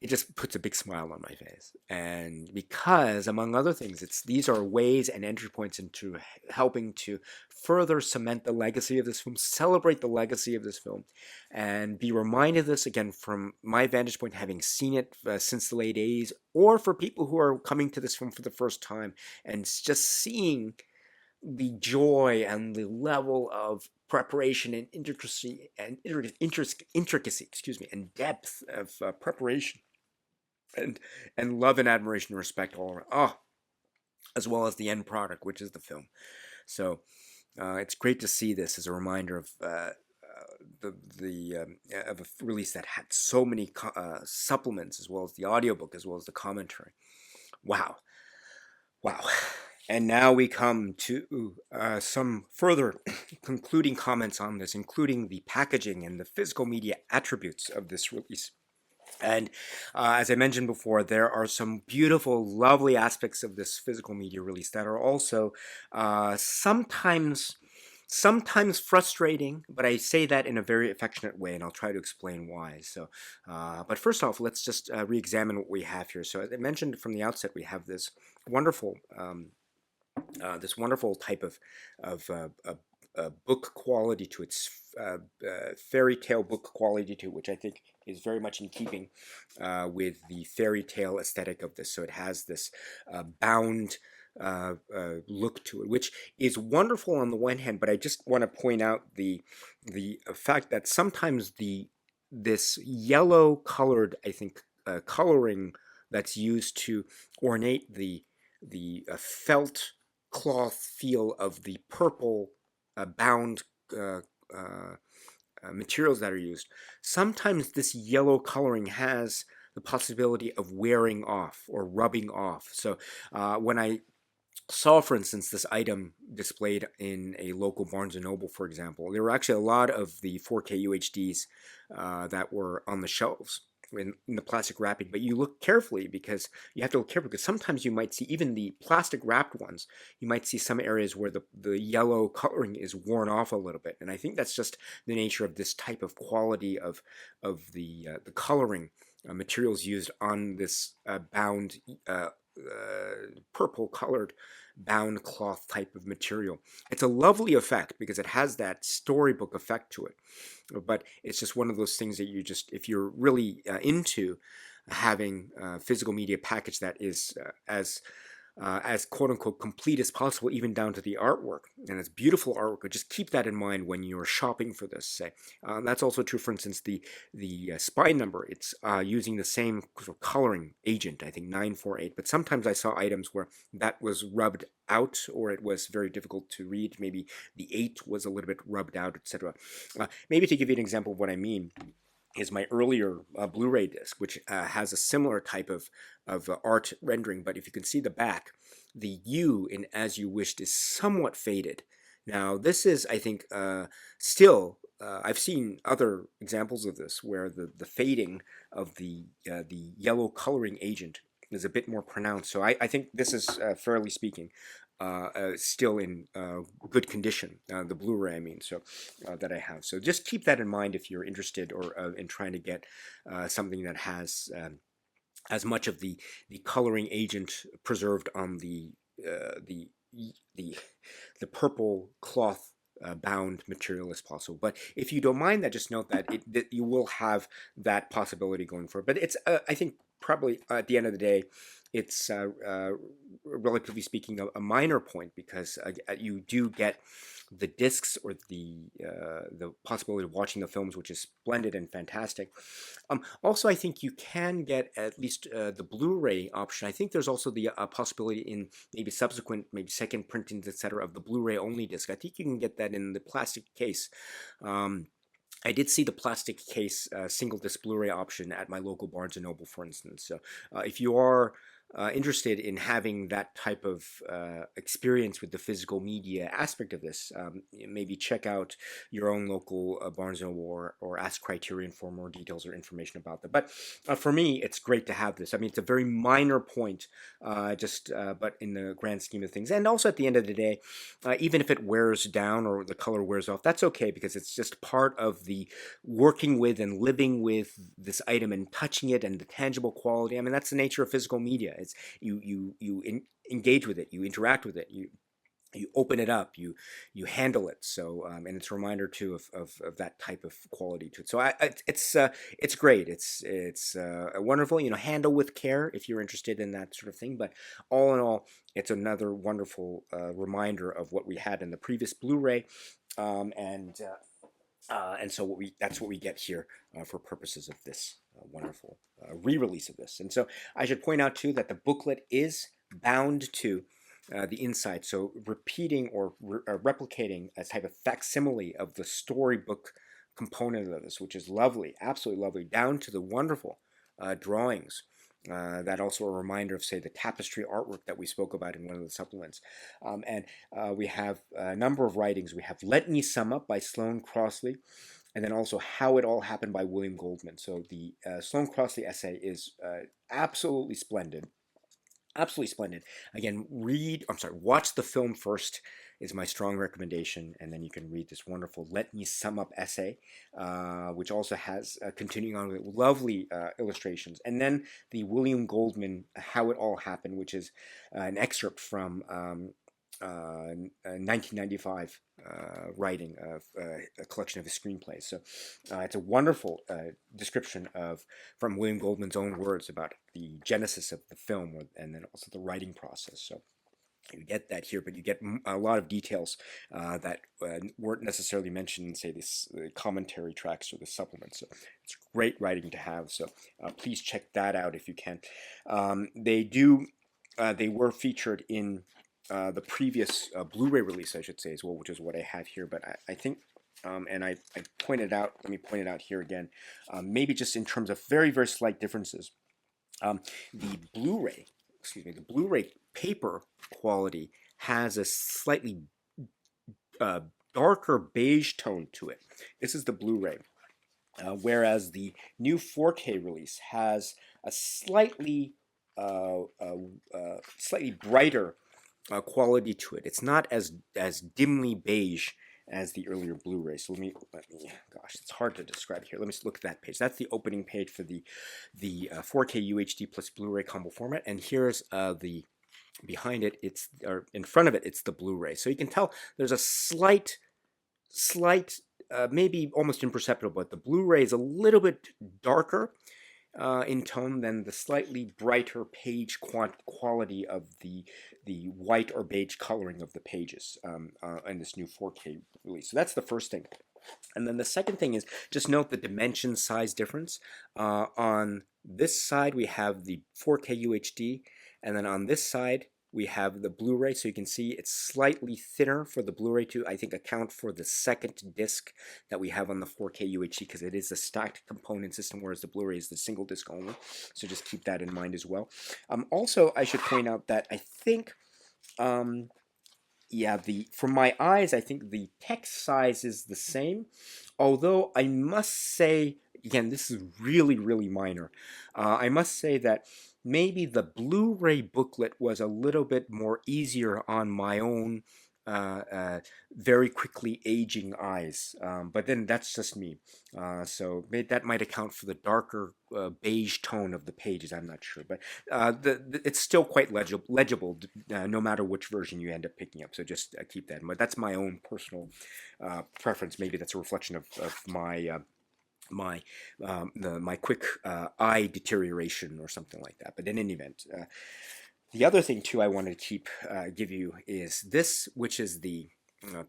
it just puts a big smile on my face. And because, among other things, these are ways and entry points into helping to further cement the legacy of this film, celebrate the legacy of this film, and be reminded of this, again, from my vantage point, having seen it since the late 80s, or for people who are coming to this film for the first time, and just seeing the joy and the level of preparation and intricacy and depth of preparation and love and admiration and respect all around. Oh, as well as the end product, which is the film. So it's great to see this as a reminder of of a release that had so many supplements, as well as the audiobook, as well as the commentary. Wow. And now we come to some further concluding comments on this, including the packaging and the physical media attributes of this release. And as I mentioned before, there are some beautiful, lovely aspects of this physical media release that are also sometimes frustrating, but I say that in a very affectionate way, and I'll try to explain why. So, but first off, let's just re-examine what we have here. So, as I mentioned from the outset, we have wonderful, this wonderful type of book quality to its fairy tale book quality to, which I think is very much in keeping with the fairy tale aesthetic of this. So it has this bound look to it, which is wonderful on the one hand, but I just want to point out the fact that sometimes this yellow colored, I think, coloring that's used to ornate the felt cloth feel of the purple bound uh, uh, materials that are used. Sometimes this yellow coloring has the possibility of wearing off or rubbing off. So when I saw, for instance, this item displayed in a local Barnes & Noble, for example, there were actually a lot of the 4K UHDs that were on the shelves in the plastic wrapping, but you look carefully because you have to look carefully because sometimes you might see even the plastic wrapped ones, you might see some areas where the yellow coloring is worn off a little bit. And I think that's just the nature of this type of quality of the coloring materials used on this bound purple colored bound cloth type of material. It's a lovely effect because it has that storybook effect to it. But it's just one of those things that you just, if you're really into having physical media package that is as quote unquote complete as possible, even down to the artwork. And it's beautiful artwork. But just keep that in mind when you're shopping for this. Say that's also true. For instance, the spine number. It's using the same sort of coloring agent. I think 948. But sometimes I saw items where that was rubbed out, or it was very difficult to read. Maybe the 8 was a little bit rubbed out, etc. Maybe to give you an example of what I mean is my earlier Blu-ray disc, which has a similar type of art rendering. But if you can see the back, the U in "As You Wished" is somewhat faded. Now, this is, I think, still. I've seen other examples of this where the fading of the yellow coloring agent is a bit more pronounced. So I think this is, fairly speaking, still in good condition, the Blu-ray I mean, so that I have. So just keep that in mind if you're interested or in trying to get something that has as much of the coloring agent preserved on the the the purple cloth bound material as possible. But if you don't mind that, just note that you will have that possibility going forward. But it's I think probably at the end of the day, it's relatively speaking a minor point because you do get the discs or the possibility of watching the films, which is splendid and fantastic. Also, I think you can get at least the Blu-ray option. I think there's also the possibility in maybe subsequent, maybe second printings, etc., of the Blu-ray only disc. I think you can get that in the plastic case. I did see the plastic case single disc Blu-ray option at my local Barnes & Noble, for instance. So if you are interested in having that type of experience with the physical media aspect of this, maybe check out your own local Barnes & Noble or ask Criterion for more details or information about that. But for me, it's great to have this. I mean, it's a very minor point, but in the grand scheme of things. And also at the end of the day, even if it wears down or the color wears off, that's okay because it's just part of the working with and living with this item and touching it and the tangible quality. I mean, that's the nature of physical media. It's engage with it, you interact with it, you open it up, you handle it. So and it's a reminder too of that type of quality to it. So it's great. It's wonderful. Handle with care if you're interested in that sort of thing. But all in all, it's another wonderful reminder of what we had in the previous Blu-ray, and so that's what we get here for purposes of this wonderful re-release of this. And so I should point out too that the booklet is bound to the inside, so repeating or replicating a type of facsimile of the storybook component of this, which is lovely, absolutely lovely, down to the wonderful drawings That also a reminder of, say, the tapestry artwork that we spoke about in one of the supplements. And we have a number of writings. We have Let Me Sum Up by Sloane Crosley, and then also How It All Happened by William Goldman. So the Sloane Crosley essay is absolutely splendid. Absolutely splendid. Again, watch the film first is my strong recommendation, and then you can read this wonderful Let Me Sum Up essay, which also has, continuing on with lovely illustrations. And then the William Goldman How It All Happened, which is an excerpt from 1995 writing of a collection of his screenplays. So it's a wonderful description of, from William Goldman's own words, about the genesis of the film, and then also the writing process. So you get that here, but you get a lot of details that weren't necessarily mentioned in, say, this commentary tracks or the supplements. So it's great writing to have. So please check that out if you can. They were featured in the previous Blu-ray release, I should say, as well, which is what I have here. But I think, and I pointed out, let me point it out here again, maybe just in terms of very, very slight differences. The Blu-ray paper quality has a slightly darker beige tone to it. This is the Blu-ray. Whereas the new 4K release has a slightly brighter quality to it. It's not as dimly beige as the earlier Blu-ray. So let me, gosh, it's hard to describe here. Let me just look at that page. That's the opening page for the 4K UHD plus Blu-ray combo format, and here's the behind it. Or in front of it, it's the Blu-ray. So you can tell there's a slight, maybe almost imperceptible, but the Blu-ray is a little bit darker in tone than the slightly brighter page quality of the white or beige coloring of the pages in this new 4K release. So that's the first thing. And then the second thing is just note the dimension size difference. On this side we have the 4K UHD, and then on this side we have the Blu-ray. So you can see it's slightly thinner for the Blu-ray to, I think, account for the second disc that we have on the 4K UHD, because it is a stacked component system, whereas the Blu-ray is the single disc only. So just keep that in mind as well. Also, I should point out that I think, from my eyes, I think the text size is the same. Although I must say, again, this is really, really minor. I must say that maybe the Blu-ray booklet was a little bit more easier on my own very quickly aging eyes, but then that's just me. So that might account for the darker beige tone of the pages. I'm not sure, but it's still quite legible no matter which version you end up picking up. So just keep that in mind. That's my own personal preference. Maybe that's a reflection of my my quick eye deterioration or something like that. But in any event, the other thing too I wanted to give you is this, which is the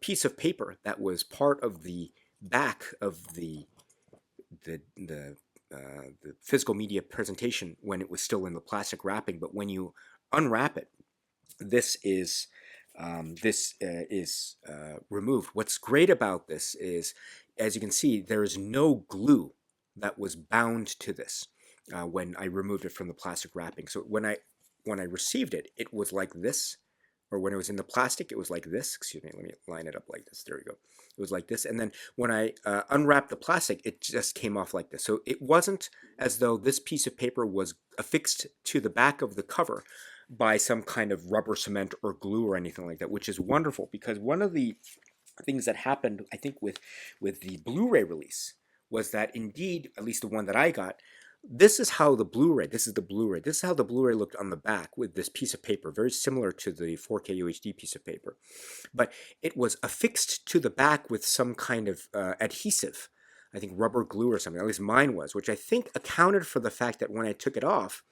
piece of paper that was part of the back of the physical media presentation when it was still in the plastic wrapping. But when you unwrap it, this is removed. What's great about this is, as you can see, there is no glue that was bound to this when I removed it from the plastic wrapping. So when I received it, it was like this, or when it was in the plastic, it was like this. Excuse me, let me line it up like this. There we go. It was like this, and then when I unwrapped the plastic, it just came off like this. So it wasn't as though this piece of paper was affixed to the back of the cover by some kind of rubber cement or glue or anything like that, which is wonderful, because one of the things that happened, I think, with the Blu-ray release was that indeed, at least the one that I got, this is how the Blu-ray, this is how the Blu-ray looked on the back with this piece of paper, very similar to the 4K UHD piece of paper. But it was affixed to the back with some kind of adhesive, I think rubber glue or something, at least mine was, which I think accounted for the fact that when I took it off,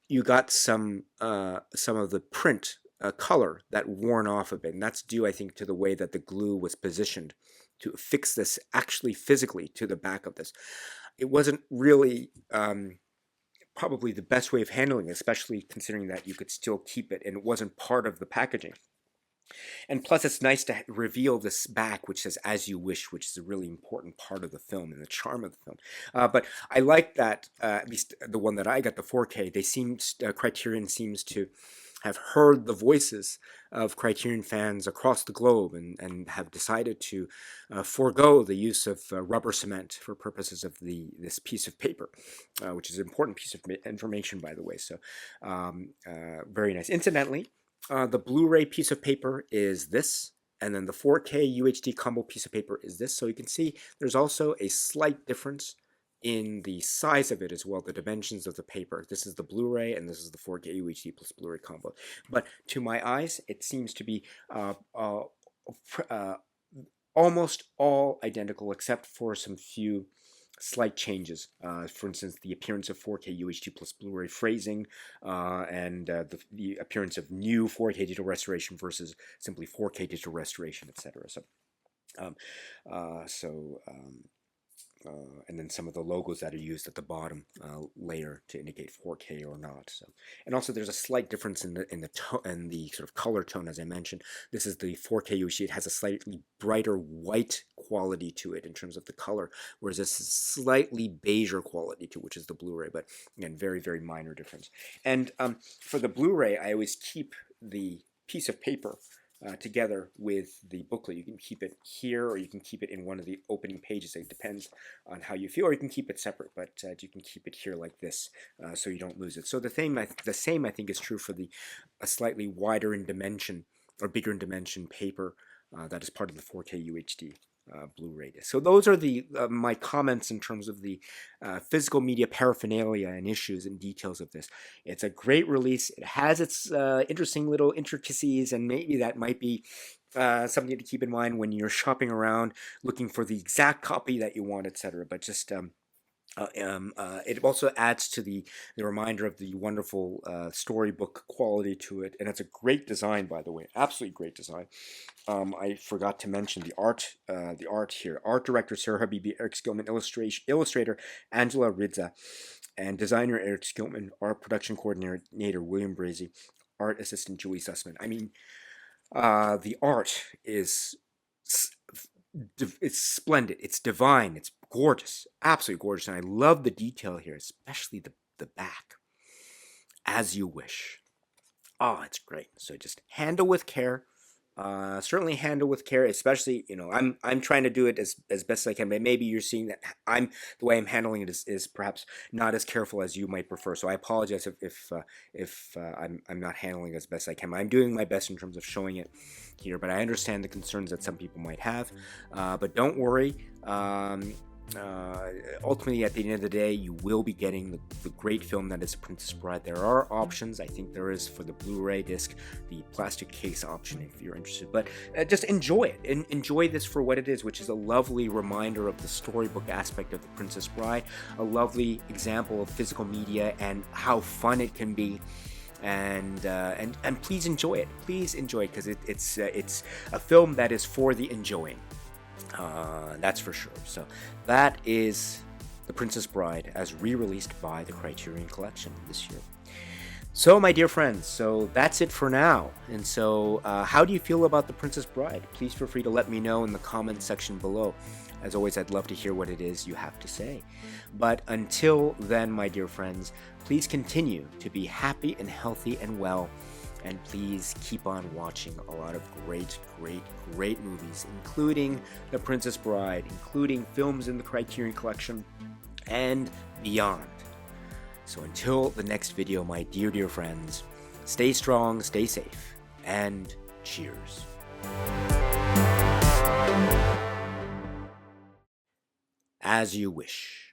you got some of the print color that worn off a bit, and that's due, I think, to the way that the glue was positioned to affix this actually physically to the back of this. It wasn't really probably the best way of handling it, especially considering that you could still keep it and it wasn't part of the packaging. And plus, it's nice to reveal this back, which says "As You Wish," which is a really important part of the film and the charm of the film. But I like that, at least the one that I got, the 4K. Criterion seems to have heard the voices of Criterion fans across the globe, and have decided to forego the use of rubber cement for purposes of this piece of paper, which is an important piece of information, by the way. So very nice. Incidentally, the Blu-ray piece of paper is this, and then the 4K UHD combo piece of paper is this. So you can see there's also a slight difference in the size of it as well, the dimensions of the paper. This is the Blu-ray, and this is the 4K UHD plus Blu-ray combo. But to my eyes, it seems to be almost all identical, except for some few slight changes. For instance, the appearance of 4K UHD plus Blu-ray phrasing, and the appearance of new 4K digital restoration versus simply 4K digital restoration, etc. And then some of the logos that are used at the bottom layer to indicate 4K or not. So, and also there's a slight difference in the sort of color tone, as I mentioned. This is the 4K UHD. It has a slightly brighter white quality to it in terms of the color, whereas this is slightly beigeier quality to, which is the Blu-ray. But again, very, very minor difference. And for the Blu-ray, I always keep the piece of paper together with the booklet. You can keep it here, or you can keep it in one of the opening pages. It depends on how you feel, or you can keep it separate, but you can keep it here like this, so you don't lose it. So the same I think is true for a slightly wider in dimension or bigger in dimension paper that is part of the 4K UHD Blu-ray disc. So those are my comments in terms of the physical media paraphernalia and issues and details of this. It's a great release. It has its interesting little intricacies, and maybe that might be something to keep in mind when you're shopping around looking for the exact copy that you want, etc. But just it also adds to the reminder of the wonderful storybook quality to it, and it's a great design, by the way, absolutely great design. I forgot to mention the art here. Art director Sarah Habibi, Eric Skillman, illustrator Angela Rizza, and designer Eric Skillman, art production coordinator William Brazy, art assistant Julie Sussman. I mean, the art is it's splendid, it's divine, it's gorgeous, absolutely gorgeous, and I love the detail here, especially the back. As You Wish. Oh, it's great. So just handle with care. Certainly handle with care, especially, I'm trying to do it as best as I can, but maybe you're seeing that the way I'm handling it is perhaps not as careful as you might prefer. So I apologize if I'm not handling it as best I can. I'm doing my best in terms of showing it here, but I understand the concerns that some people might have. But don't worry. Ultimately, at the end of the day, you will be getting the great film that is Princess Bride. There are options. I think there is for the Blu-ray disc, the plastic case option if you're interested. But just enjoy it. Enjoy this for what it is, which is a lovely reminder of the storybook aspect of the Princess Bride, a lovely example of physical media and how fun it can be. And please enjoy it. Please enjoy it, because it's a film that is for the enjoying. That's for sure. So that is The Princess Bride as re-released by the Criterion Collection this year. So my dear friends, so that's it for now. And so how do you feel about The Princess Bride? Please feel free to let me know in the comments section below. As always, I'd love to hear what it is you have to say. But until then, my dear friends, please continue to be happy and healthy and well. And please keep on watching a lot of great, great, great movies, including The Princess Bride, including films in the Criterion Collection, and beyond. So until the next video, my dear, dear friends, stay strong, stay safe, and cheers. As You Wish.